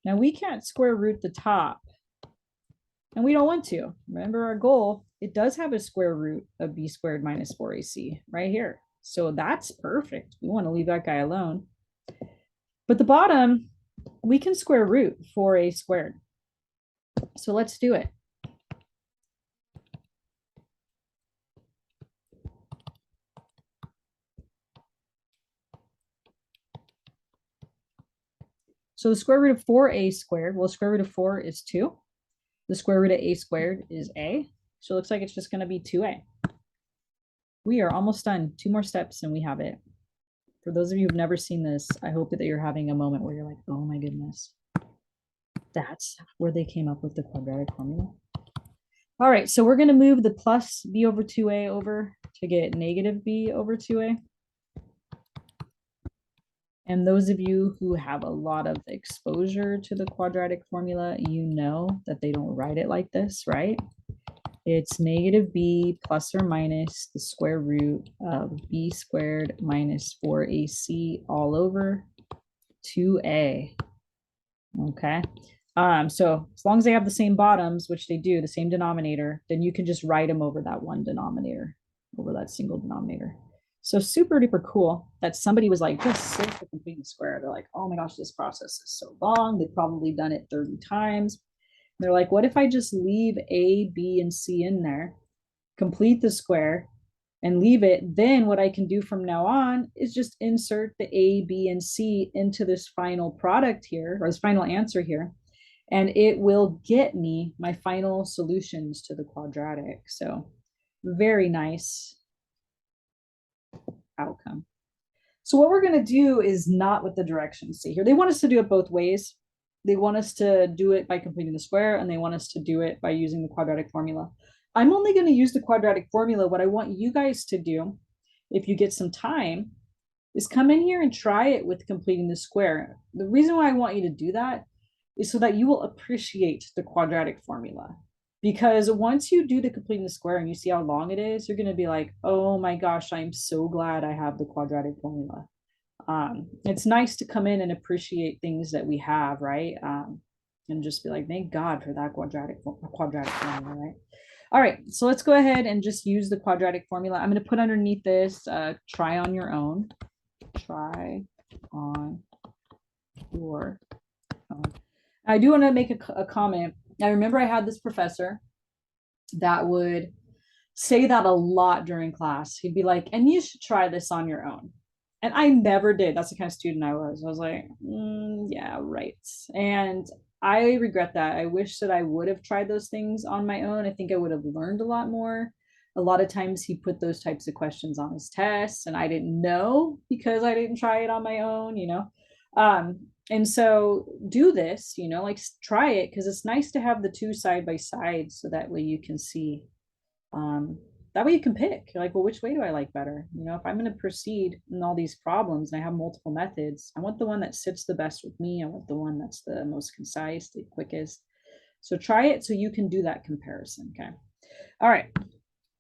Now we can't square root the top. And we don't want to. Remember our goal, it does have a square root of b squared minus 4ac right here. So that's perfect. We want to leave that guy alone. But the bottom, we can square root 4a squared. So let's do it. So the square root of 4a squared, well, the square root of 4 is 2. The square root of a squared is a. So it looks like it's just going to be 2a. We are almost done. 2 more steps and we have it. For those of you who've never seen this, I hope that you're having a moment where you're like, oh my goodness. That's where they came up with the quadratic formula. All right, so we're going to move the plus b over 2a over to get negative b over 2a. And those of you who have a lot of exposure to the quadratic formula, you know that they don't write it like this, right? It's negative b plus or minus the square root of b squared minus 4ac all over 2a. Okay. So as long as they have the same bottoms, which they do, the same denominator, then you can just write them over that one denominator, over that single denominator. So super duper cool that somebody was like, just sit for completing the square. They're like, oh my gosh, this process is so long. They've probably done it 30 times. They're like, what if I just leave A, B, and C in there, complete the square, and leave it? Then what I can do from now on is just insert the A, B, and C into this final product here, or this final answer here, and it will get me my final solutions to the quadratic. So very nice. outcome. So what we're going to do is not what the directions say here. They want us to do it both ways. They want us to do it by completing the square, and they want us to do it by using the quadratic formula. I'm only going to use the quadratic formula. What I want you guys to do, if you get some time, is come in here and try it with completing the square. The reason why I want you to do that is so that you will appreciate the quadratic formula. Because once you do the completing the square and you see how long it is, you're going to be like, oh my gosh, I'm so glad I have the quadratic formula. It's nice to come in and appreciate things that we have, right? And just be like, thank God for that quadratic formula, right? All right, so let's go ahead and just use the quadratic formula. I'm going to put underneath this, try on your own. Try on your own. I do want to make a comment. I remember I had this professor that would say that a lot during class. He'd be like, and you should try this on your own. And I never did. That's the kind of student I was. I was like, yeah, right. And I regret that. I wish that I would have tried those things on my own. I think I would have learned a lot more. A lot of times he put those types of questions on his tests, and I didn't know because I didn't try it on my own, you know. And so do this, you know, like try it, because it's nice to have the two side by side so that way you can see. That way you can pick. You're like, well, which way do I like better? You know, if I'm going to proceed in all these problems and I have multiple methods, I want the one that sits the best with me. I want the one that's the most concise, the quickest. So try it so you can do that comparison. Okay. All right.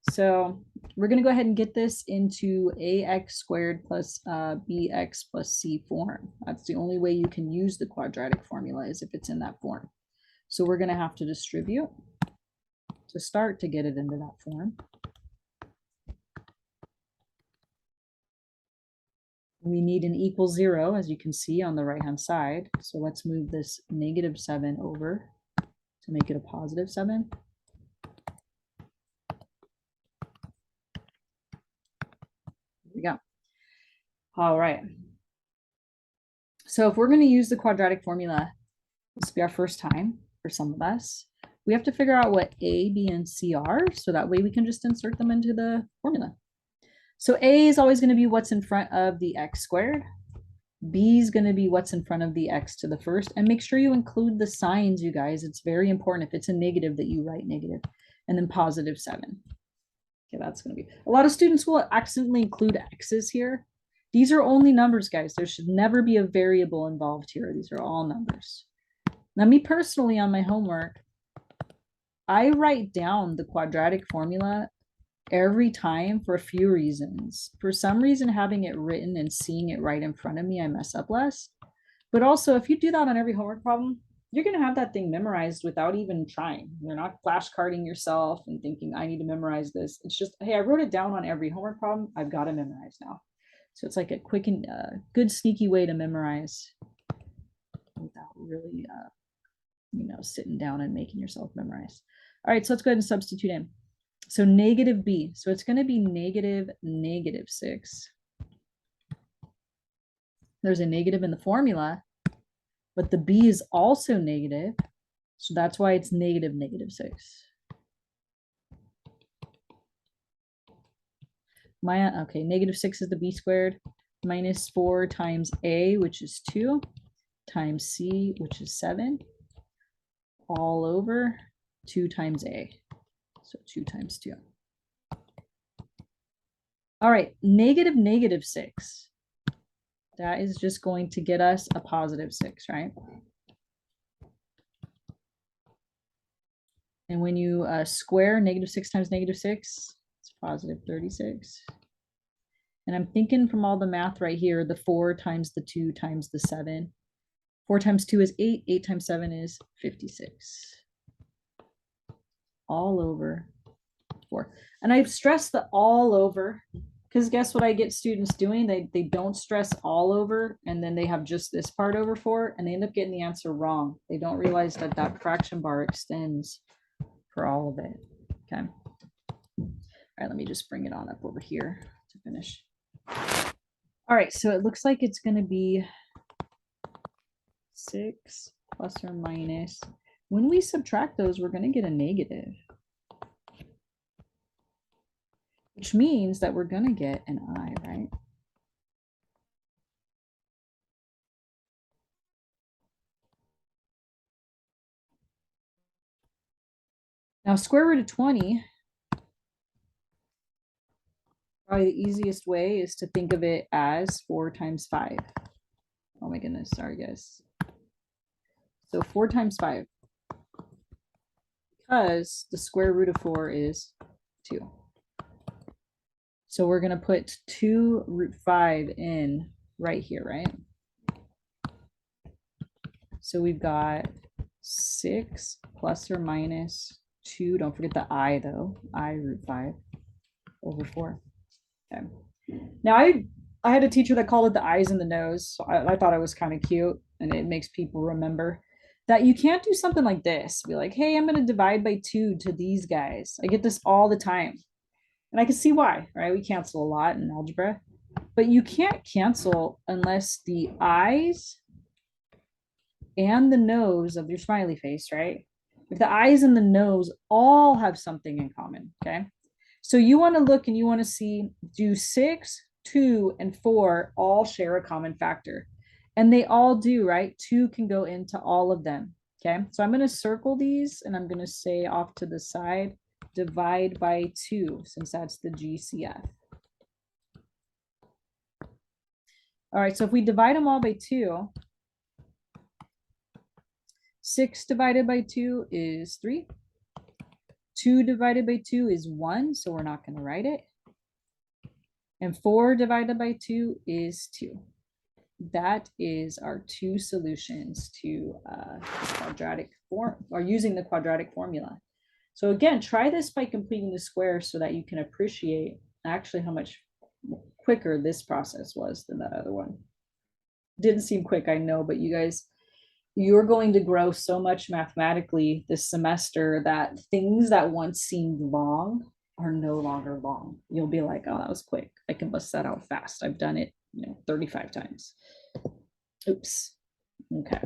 So we're going to go ahead and get this into ax squared plus bx plus c form. That's the only way you can use the quadratic formula, is if it's in that form. So we're going to have to distribute to start to get it into that form. We need an equal 0, as you can see on the right hand side. So let's move this -7 over to make it a +7. There we go. All right. So if we're going to use the quadratic formula, this will be our first time for some of us. We have to figure out what a, b, and c are, so that way we can just insert them into the formula. So a is always going to be what's in front of the x squared. B is going to be what's in front of the x to the first. And make sure you include the signs, you guys. It's very important. If it's a negative, that you write negative. And then +7. Okay, that's going to be. A lot of students will accidentally include x's here. These are only numbers, guys. There should never be a variable involved here. These are all numbers. Now, me personally, on my homework, I write down the quadratic formula every time for a few reasons. For some reason, having it written and seeing it right in front of me, I mess up less. But also, if you do that on every homework problem, you're going to have that thing memorized without even trying. You're not flashcarding yourself and thinking, I need to memorize this. It's just, hey, I wrote it down on every homework problem. I've got to memorize now. So it's like a quick and good sneaky way to memorize without really, you know, sitting down and making yourself memorize. All right, so let's go ahead and substitute in. So negative b, so it's going to be -6. There's a negative in the formula, but the b is also negative, so that's why it's -6. Okay, -6 is the b squared, -4 times a, which is 2, times c, which is 7, all over 2 times a. So 2 times 2. All right, -6. That is just going to get us a +6, right? And when you square -6 times -6, it's +36. And I'm thinking from all the math right here, the 4 times the 2 times the 7. 4 times 2 is 8. 8 times 7 is 56. All over 4. And I've stressed the all over, because guess what I get students doing? They don't stress all over, and then they have just this part over 4, and they end up getting the answer wrong. They don't realize that that fraction bar extends for all of it. Okay. All right, let me just bring it on up over here to finish. All right, so it looks like it's going to be 6 plus or minus. When we subtract those, we're going to get a negative, which means that we're going to get an I, right? Now, square root of 20, probably the easiest way is to think of it as 4 times 5. Oh my goodness, sorry guys. So 4 times 5, because the square root of 4 is 2. So we're going to put 2 root 5 in right here, right? So we've got 6 plus or minus 2. Don't forget the I though. I root 5 over 4. Okay. Now I had a teacher that called it the eyes and the nose. So I thought it was kind of cute, and it makes people remember that you can't do something like this. Be like, hey, I'm going to divide by 2 to these guys. I get this all the time. And I can see why, right? We cancel a lot in algebra, but you can't cancel unless the eyes and the nose of your smiley face, right? If the eyes and the nose all have something in common, okay? So you want to look and you want to see, do 6, 2, and 4 all share a common factor? And they all do, right? 2 can go into all of them, okay? So I'm going to circle these and I'm going to say off to the side, divide by 2, since that's the GCF. All right, so if we divide them all by 2, 6 divided by 2 is 3. 2 divided by 2 is 1, so we're not going to write it. And 4 divided by 2 is 2. That is our 2 solutions to quadratic form, or using the quadratic formula. So again, try this by completing the square so that you can appreciate actually how much quicker this process was than that other one. Didn't seem quick, I know, but you guys, you're going to grow so much mathematically this semester that things that once seemed long are no longer long. You'll be like, oh, that was quick. I can bust that out fast. I've done it, 35 times. Oops. Okay.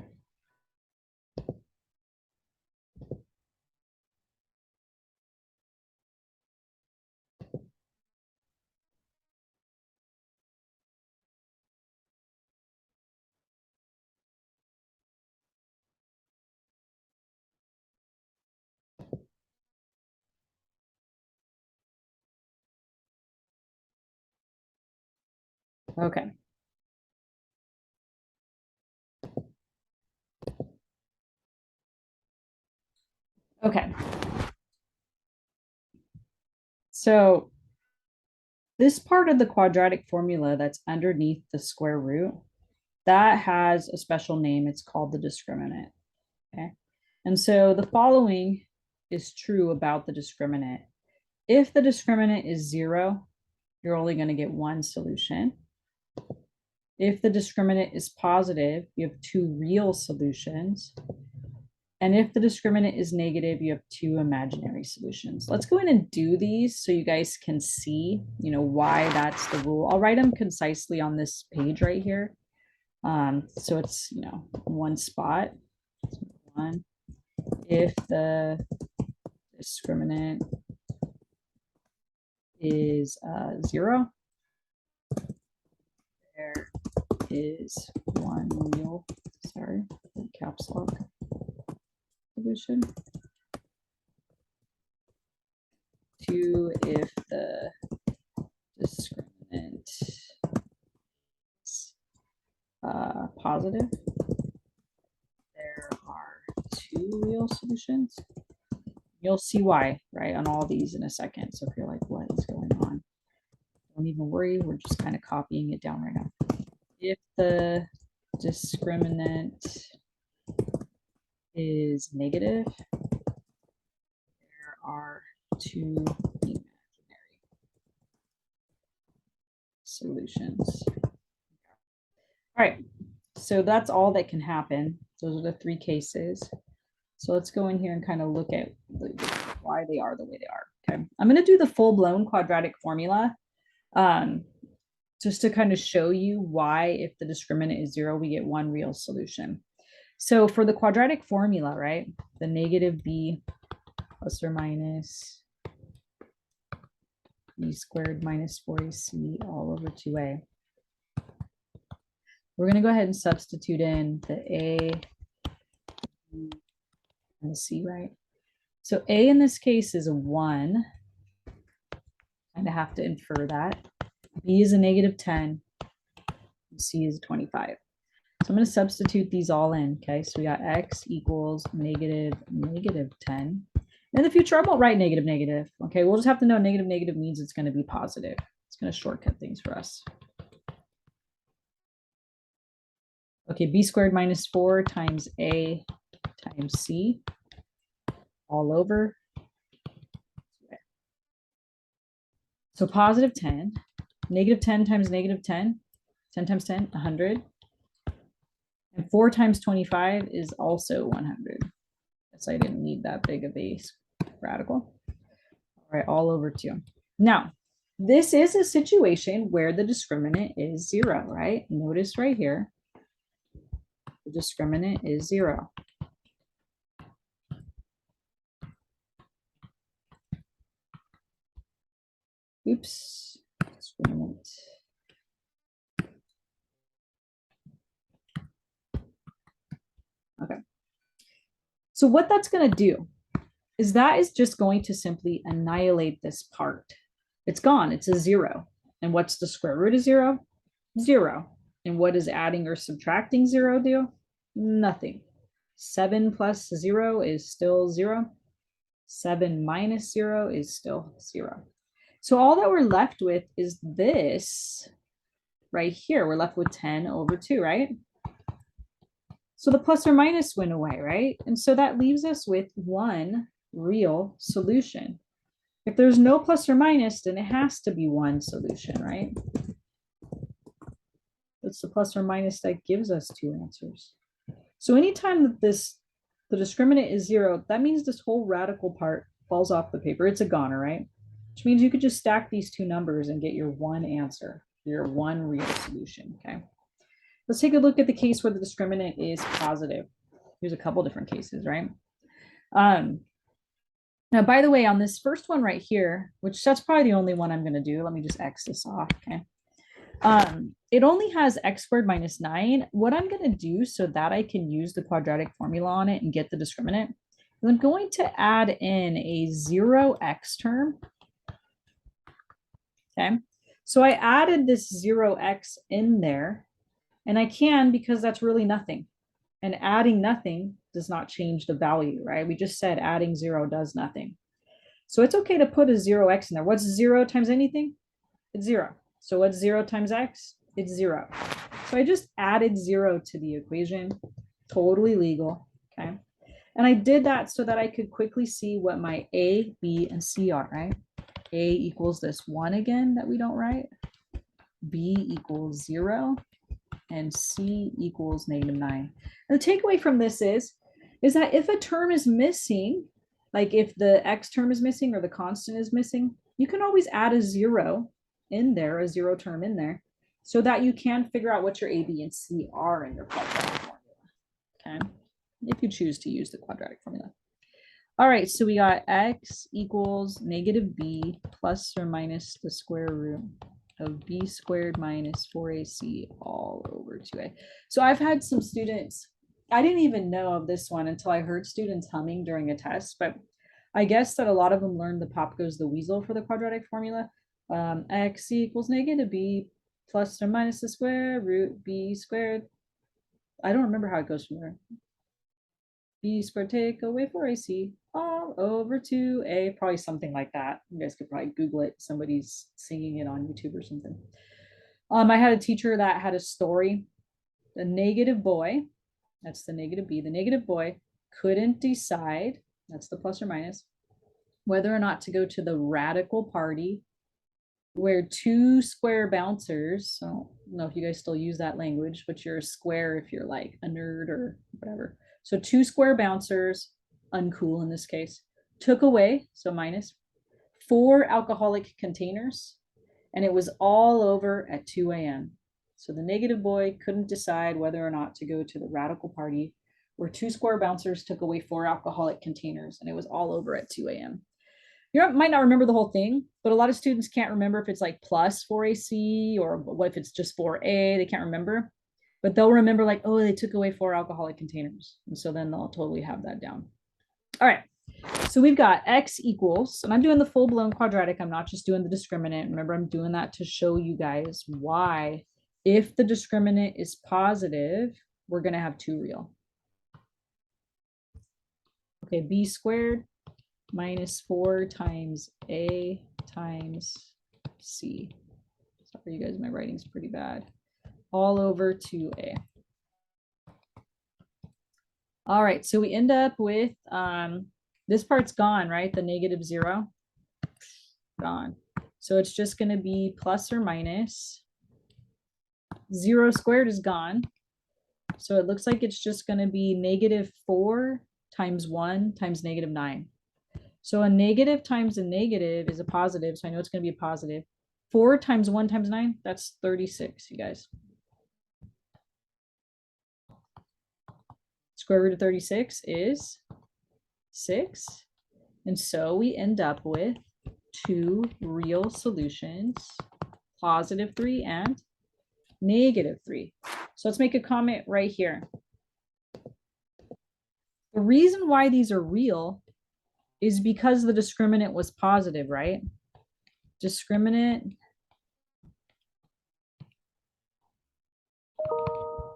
Okay. Okay. So this part of the quadratic formula that's underneath the square root, that has a special name. It's called the discriminant. Okay. And so the following is true about the discriminant. If the discriminant is 0, you're only going to get one solution. If the discriminant is positive, you have 2 real solutions. And if the discriminant is negative, you have 2 imaginary solutions. Let's go in and do these so you guys can see, why that's the rule. I'll write them concisely on this page right here. So it's, one spot. One. If the discriminant is 0, there is one real, caps lock solution. 2, if the discriminant is positive, there are 2 real solutions. You'll see why, right, on all these in a second. So if you're like, what is going on? Don't even worry. We're just kind of copying it down right now. If the discriminant is negative, there are 2 imaginary solutions. All right, so that's all that can happen. Those are the 3 cases. So let's go in here and kind of look at why they are the way they are. Okay, I'm going to do the full-blown quadratic formula just to kind of show you why, if the discriminant is 0, we get 1 real solution. So for the quadratic formula, right, the negative b plus or minus b squared minus 4ac all over 2a. We're going to go ahead and substitute in the a and the c, right? So A in this case is a 1. Kind of have to infer that. B is a negative 10. C is 25. So I'm going to substitute these all in. Okay, so we got x equals negative 10. In the future, I won't write negative negative. Okay, we'll just have to know negative negative means it's going to be positive. It's going to shortcut things for us. Okay, b squared minus 4 times a times c all over. So positive 10, negative 10 times negative 10, 10 times 10, 100. And 4 times 25 is also 100. Guess I didn't need that big of a radical. All right, all over 2. Now, this is a situation where the discriminant is 0, right? Notice right here, the discriminant is 0. Oops, discriminant. Okay. So what that's going to do is that is just going to simply annihilate this part. It's gone. It's a 0. And what's the square root of 0? 0. And what does adding or subtracting 0 do? Nothing. 7 plus 0 is still 0. 7 minus 0 is still 0. So all that we're left with is this right here. We're left with 10 over 2, right? So the plus or minus went away, right? And so that leaves us with one real solution. If there's no plus or minus, then it has to be one solution, right? It's the plus or minus that gives us 2 answers. So anytime that the discriminant is 0, that means this whole radical part falls off the paper. It's a goner, right? Which means you could just stack these 2 numbers and get your one answer, your one real solution, okay? Let's take a look at the case where the discriminant is positive. Here's a couple different cases, right? Now, by the way, on this first one right here, which that's probably the only one I'm going to do. Let me just X this off, okay? It only has x squared minus 9. What I'm going to do so that I can use the quadratic formula on it and get the discriminant is I'm going to add in a 0x term. Okay, so I added this 0x in there, and I can because that's really nothing. And adding nothing does not change the value, right? We just said adding 0 does nothing. So it's okay to put a 0x in there. What's 0 times anything? It's 0. So what's 0 times x? It's 0. So I just added 0 to the equation. Totally legal, okay? And I did that so that I could quickly see what my A, B, and C are, right? A equals this 1 again that we don't write. B equals 0. And C equals negative 9. And the takeaway from this is that if a term is missing, like if the x term is missing or the constant is missing, you can always add a 0 in there, a 0 term in there, so that you can figure out what your A, B, and C are in your quadratic formula, okay? If you choose to use the quadratic formula. All right, so we got x equals negative b plus or minus the square root of b squared minus 4ac all over 2a. So I've had some students, I didn't even know of this one until I heard students humming during a test, but I guess that a lot of them learned the pop goes the weasel for the quadratic formula. X equals negative b plus or minus the square root b squared. I don't remember how it goes from there. B squared take away 4ac all over 2a, probably something like that. You guys could probably Google it. Somebody's singing it on YouTube or something. I had a teacher that had a story. The negative boy, that's the negative b, the negative boy couldn't decide, that's the plus or minus, whether or not to go to the radical party where 2 square bouncers, so I don't know if you guys still use that language, but you're a square if you're like a nerd or whatever. So 2 square bouncers, uncool in this case, took away, so minus, 4 alcoholic containers, and it was all over at 2 a.m. So the negative boy couldn't decide whether or not to go to the radical party where 2 square bouncers took away 4 alcoholic containers, and it was all over at 2 a.m. You might not remember the whole thing, but a lot of students can't remember if it's like plus 4ac or what if it's just 4a, they can't remember. But they'll remember like, oh, they took away 4 alcoholic containers. And so then they'll totally have that down. All right. So we've got x equals, and I'm doing the full-blown quadratic. I'm not just doing the discriminant. Remember, I'm doing that to show you guys why, if the discriminant is positive, we're going to have two real. Okay, b squared minus 4 times a times c. Sorry, you guys, my writing's pretty bad. All over 2a. All right, so we end up with, this part's gone, right? The negative 0, gone. So it's just going to be plus or minus. 0 squared is gone. So it looks like it's just going to be negative 4 times 1 times negative 9. So a negative times a negative is a positive. So I know it's going to be a positive. 4 times 1 times 9, that's 36, you guys. Square root of 36 is 6. And so we end up with two real solutions, positive 3 and negative 3. So let's make a comment right here. The reason why these are real is because the discriminant was positive, right? Discriminant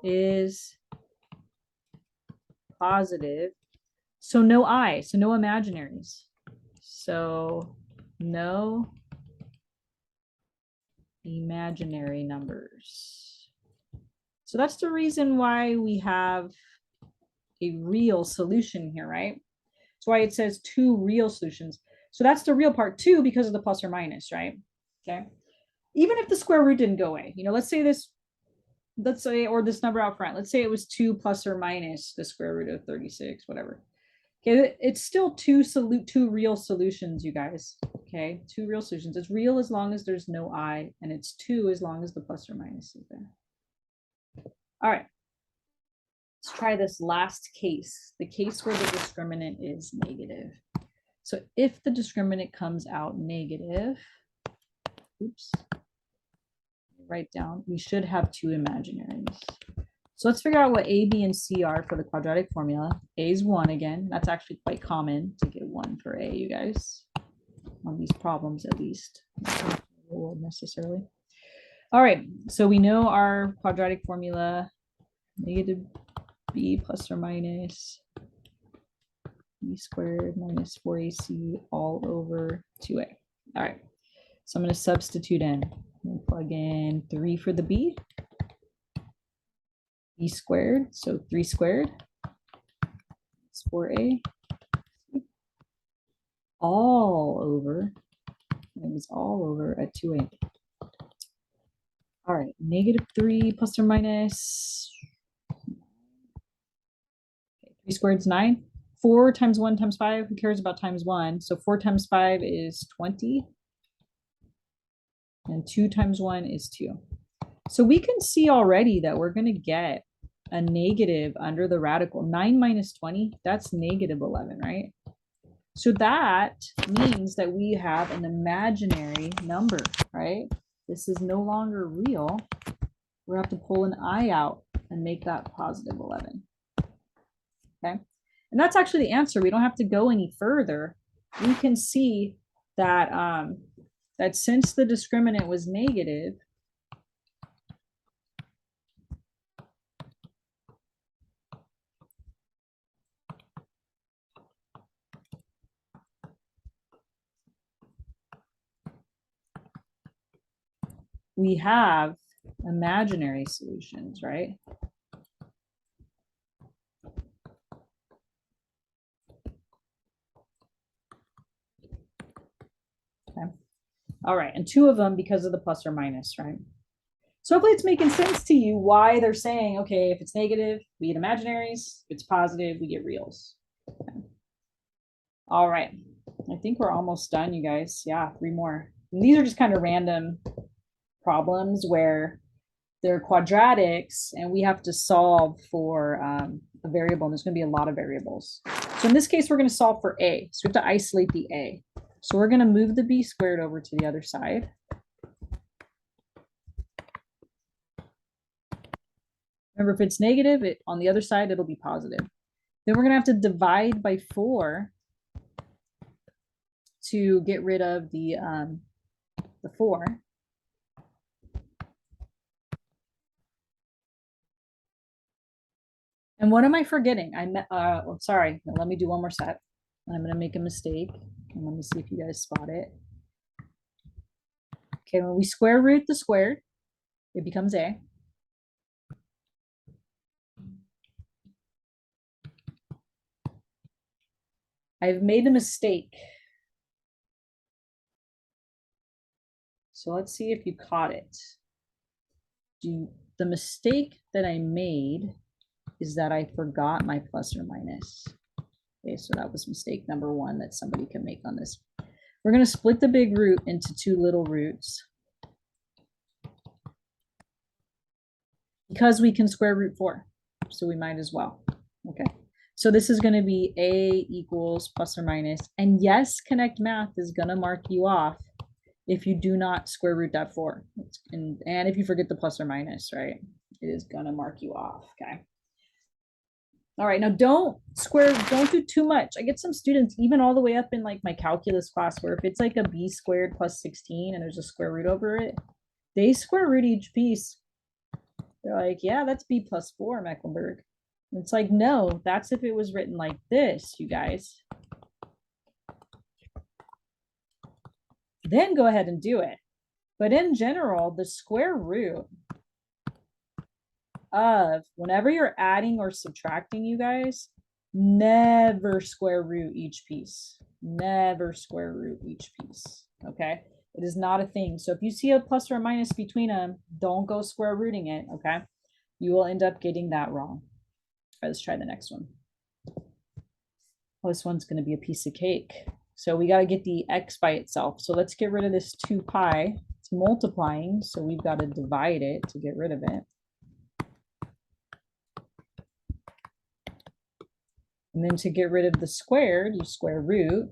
is positive. So no I, so no imaginaries. So no imaginary numbers. So that's the reason why we have a real solution here, right? That's why it says two real solutions. So that's the real part too, because of the plus or minus, right? Okay. Even if the square root didn't go away, you know, let's say, or this number out front, let's say it was 2 plus or minus the square root of 36, whatever. Okay, it's still two real solutions, you guys. Okay, two real solutions. It's real as long as there's no I, and it's 2 as long as the plus or minus is there. All right. Let's try this last case, the case where the discriminant is negative. So if the discriminant comes out negative, oops, write down, we should have two imaginaries. So let's figure out what A, B, and C are for the quadratic formula. A is 1 again. That's actually quite common to get 1 for A, you guys, on these problems at least. Not necessarily. All right, so we know our quadratic formula, negative b plus or minus b squared minus 4ac all over 2a. All right, so I'm going to substitute in. I'm going to plug in 3 for the b squared, so 3 squared is 4a all over, it was all over at 2a. All right, negative 3 plus or minus, okay, 3 squared is 9. 4 times 1 times 5, who cares about times 1? So 4 times 5 is 20. And 2 times 1 is 2. So we can see already that we're going to get a negative under the radical. 9 minus 20, that's negative 11, right? So that means that we have an imaginary number, right? This is no longer real. We have to pull an I out and make that positive 11. Okay. And that's actually the answer. We don't have to go any further. We can see that, that since the discriminant was negative, we have imaginary solutions, right? Okay. All right, and 2 of them because of the plus or minus, right? So hopefully it's making sense to you why they're saying, okay, if it's negative, we get imaginaries. If it's positive, we get reals. Okay. All right, I think we're almost done, you guys. Yeah, 3 more. And these are just kind of random problems where they're quadratics and we have to solve for a variable, and there's going to be a lot of variables. So in this case, we're going to solve for a. So we have to isolate the a. So we're going to move the b squared over to the other side. Remember, if it's negative, on the other side, it'll be positive. Then we're going to have to divide by 4 to get rid of the 4. And what am I forgetting? Sorry, let me do one more set. I'm going to make a mistake. And let me see if you guys spot it. Okay, when we square root the squared, it becomes a. I've made a mistake. So let's see if you caught it. The mistake that I made is that I forgot my plus or minus. Okay, so that was mistake number 1 that somebody can make on this. We're going to split the big root into 2 little roots because we can square root 4. So we might as well. Okay. So this is going to be a equals plus or minus. And yes, Connect Math is going to mark you off if you do not square root that 4. And if you forget the plus or minus, right? It is going to mark you off. Okay. All right, now don't do too much. I get some students, even all the way up in like my calculus class, where if it's like a b squared plus 16 and there's a square root over it, they square root each piece. They're like, yeah, that's b plus 4, Mecklenburg. And it's like, no, that's if it was written like this, you guys. Then go ahead and do it. But in general, the square root of whenever you're adding or subtracting, you guys, never square root each piece. Never square root each piece. Okay. It is not a thing. So if you see a plus or a minus between them, don't go square rooting it. Okay. You will end up getting that wrong. All right, let's try the next one. Oh, this one's going to be a piece of cake. So we got to get the x by itself. So let's get rid of this 2 pi. It's multiplying. So we've got to divide it to get rid of it. And then to get rid of the squared, you square root.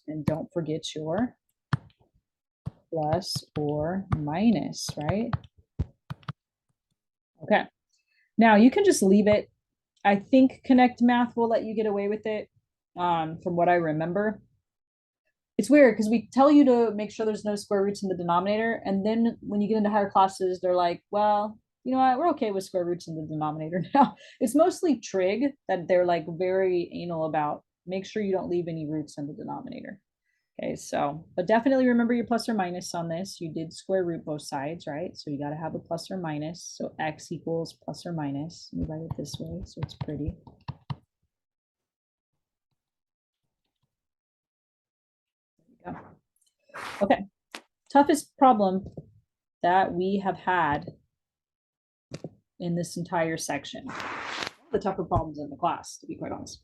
And don't forget your plus or minus, right? Okay. Now you can just leave it. I think Connect Math will let you get away with it, from what I remember. It's weird because we tell you to make sure there's no square roots in the denominator. And then when you get into higher classes, they're like, well, you know what, we're okay with square roots in the denominator now. It's mostly trig that they're like very anal about. Make sure you don't leave any roots in the denominator. Okay, so, but definitely remember your plus or minus on this. You did square root both sides, right? So you got to have a plus or minus. So x equals plus or minus. Let me write it this way so it's pretty. There you go. Okay, toughest problem that we have had in this entire section. One of the tougher problems in the class, to be quite honest.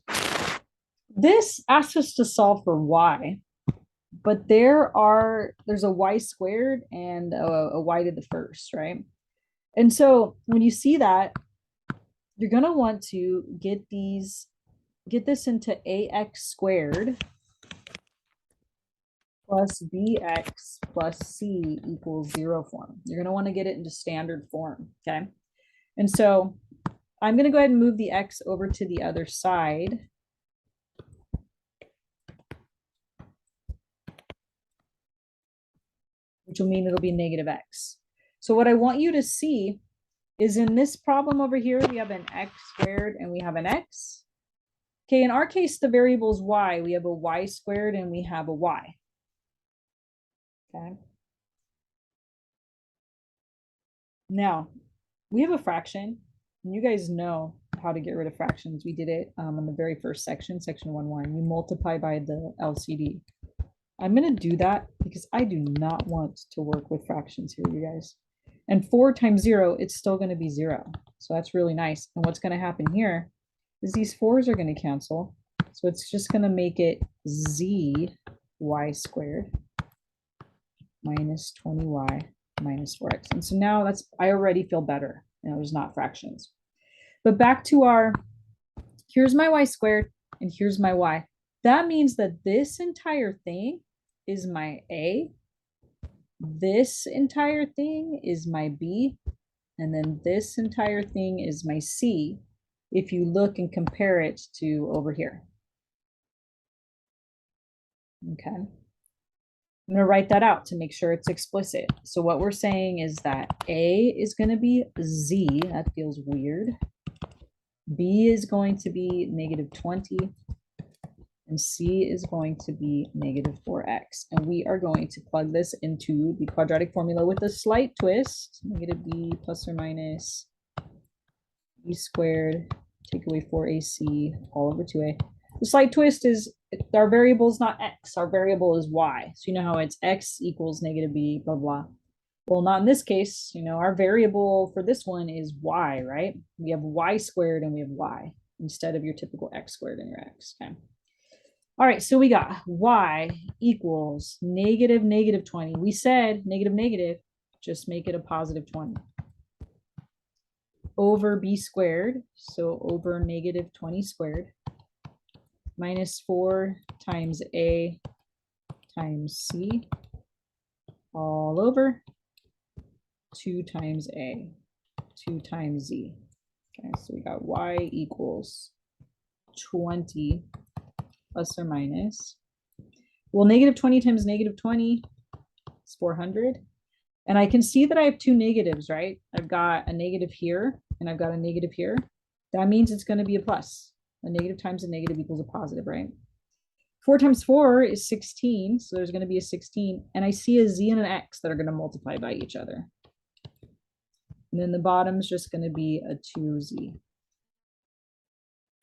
This asks us to solve for y, but there's a y squared and a y to the first, right? And so when you see that, you're going to want to get this into ax squared plus bx plus c equals 0 form. You're going to want to get it into standard form, okay? And so I'm going to go ahead and move the x over to the other side. Which will mean it'll be negative x. So what I want you to see is in this problem over here, we have an x squared and we have an x. Okay, in our case, the variable is y. We have a y squared and we have a y. Okay. Now, we have a fraction. And you guys know how to get rid of fractions. We did it in the very first section, section 1.1. You multiply by the LCD. I'm going to do that because I do not want to work with fractions here, you guys. And 4 times 0, it's still going to be 0. So that's really nice. And what's going to happen here is these 4s are going to cancel. So it's just going to make it zy squared minus 20y minus 4x. And so now I already feel better. There's not fractions. But back to here's my y squared and here's my y. That means that this entire thing is my A. This entire thing is my B. And then this entire thing is my C. If you look and compare it to over here. Okay. I'm going to write that out to make sure it's explicit. So what we're saying is that A is going to be Z. That feels weird. B is going to be -20. And C is going to be -4x. And we are going to plug this into the quadratic formula with a slight twist. -b plus or minus e squared, take away 4ac, all over 2a. The slight twist is our variable is not x, our variable is y. So you know how it's x equals -b, blah, blah. Well, not in this case. Our variable for this one is y, right? We have y squared and we have y instead of your typical x squared and your x, okay? All right, so we got y equals -20. We said negative, just make it a +20. Over b squared, so over -20 squared, minus 4 times a times c, all over 2 times a, 2 times z. Okay, so we got y equals 20 plus or minus. Well, -20 times -20 is 400. And I can see that I have two negatives, right? I've got a negative here and I've got a negative here. That means it's going to be a plus. A negative times a negative equals a positive, right? 4 times 4 is 16. So there's going to be a 16. And I see a z and an x that are going to multiply by each other. And then the bottom is just going to be a 2z.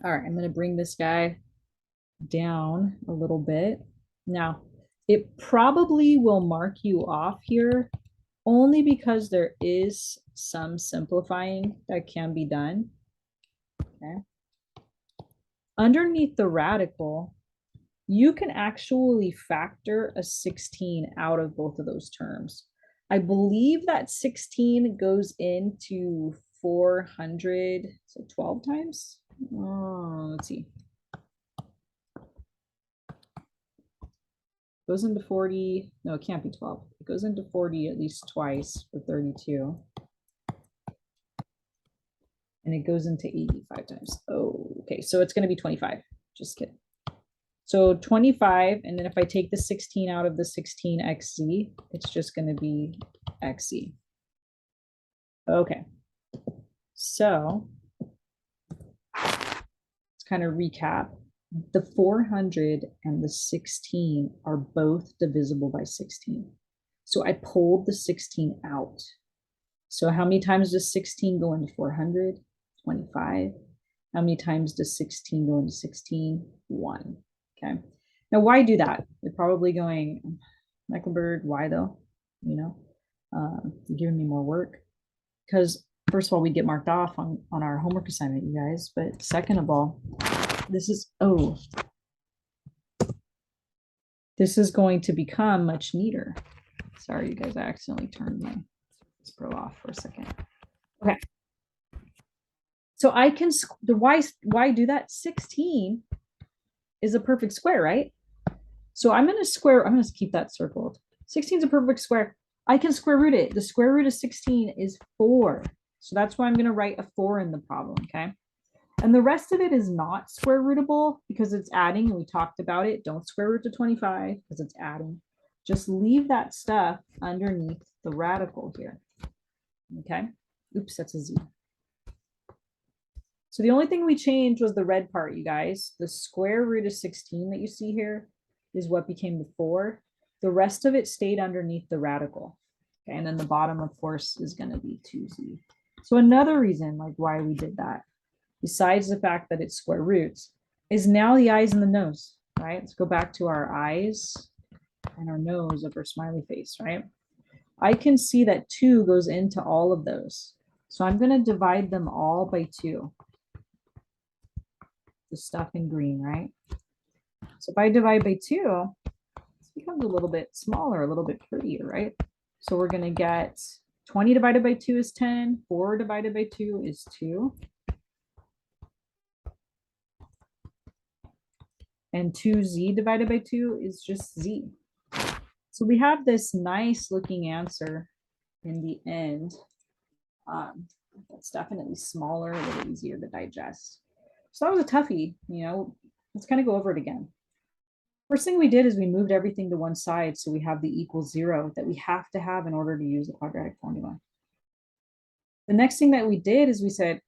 All right, I'm going to bring this guy down a little bit. Now, it probably will mark you off here only because there is some simplifying that can be done. Okay. Underneath the radical, you can actually factor a 16 out of both of those terms. I believe that 16 goes into 400, so 12 times. Oh, let's see. Goes into 40. No, it can't be 12. It goes into 40 at least twice for 32. And it goes into 85 times. Oh, okay. So it's going to be 25. Just kidding. So 25, and then if I take the 16 out of the 16xz, it's just going to be xz. Okay. So let's kind of recap. The 400 and the 16 are both divisible by 16. So I pulled the 16 out. So how many times does 16 go into 400? 25. How many times does 16 go into 16? 1. Okay. Now, why do that? You're probably going, Mecklenburg, why though? You're giving me more work. Because first of all, we get marked off on our homework assignment, you guys. But second of all, this is going to become much neater. Sorry, you guys, I accidentally turned my Pro off for a second. Okay. So I can, why do that? 16 is a perfect square, right? So I'm going to keep that circled. 16 is a perfect square. I can square root it. The square root of 16 is 4. So that's why I'm going to write a 4 in the problem, okay? And the rest of it is not square rootable because it's adding, and we talked about it. Don't square root to 25 because it's adding. Just leave that stuff underneath the radical here. Okay. Oops, that's a z. So the only thing we changed was the red part, you guys. The square root of 16 that you see here is what became the 4. The rest of it stayed underneath the radical. Okay, and then the bottom, of course, is going to be 2z. So another reason like why we did that, besides the fact that it's square roots, is now the eyes and the nose, right? Let's go back to our eyes and our nose of our smiley face, right? I can see that 2 goes into all of those. So I'm going to divide them all by 2. The stuff in green, right? So if I divide by 2, this becomes a little bit smaller, a little bit prettier, right? So we're going to get 20 divided by 2 is 10. 4 divided by 2 is 2. And 2z divided by 2 is just z. So we have this nice looking answer in the end. That's definitely smaller, a little easier to digest. So that was a toughie, let's kind of go over it again. First thing we did is we moved everything to one side, so we have the equal 0 that we have to have in order to use the quadratic formula. The next thing that we did is we said,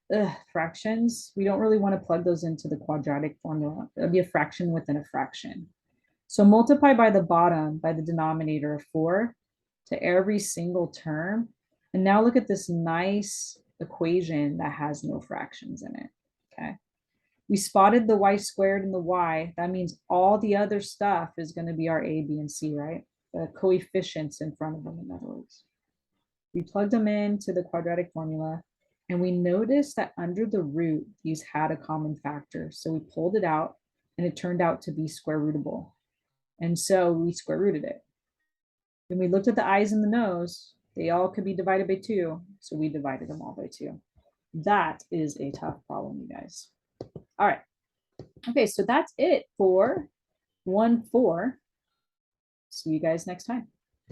fractions, we don't really want to plug those into the quadratic formula. It'll be a fraction within a fraction. So multiply by the bottom, by the denominator of 4 to every single term. And now look at this nice equation that has no fractions in it, okay? We spotted the y squared and the y. That means all the other stuff is going to be our a, b, and c, right? The coefficients in front of them, in other words. We plugged them into the quadratic formula, and we noticed that under the root, these had a common factor. So we pulled it out, and it turned out to be square rootable. And so we square rooted it. Then we looked at the eyes and the nose. They all could be divided by 2. So we divided them all by 2. That is a tough problem, you guys. All right. Okay, so that's it for 1-4. See you guys next time.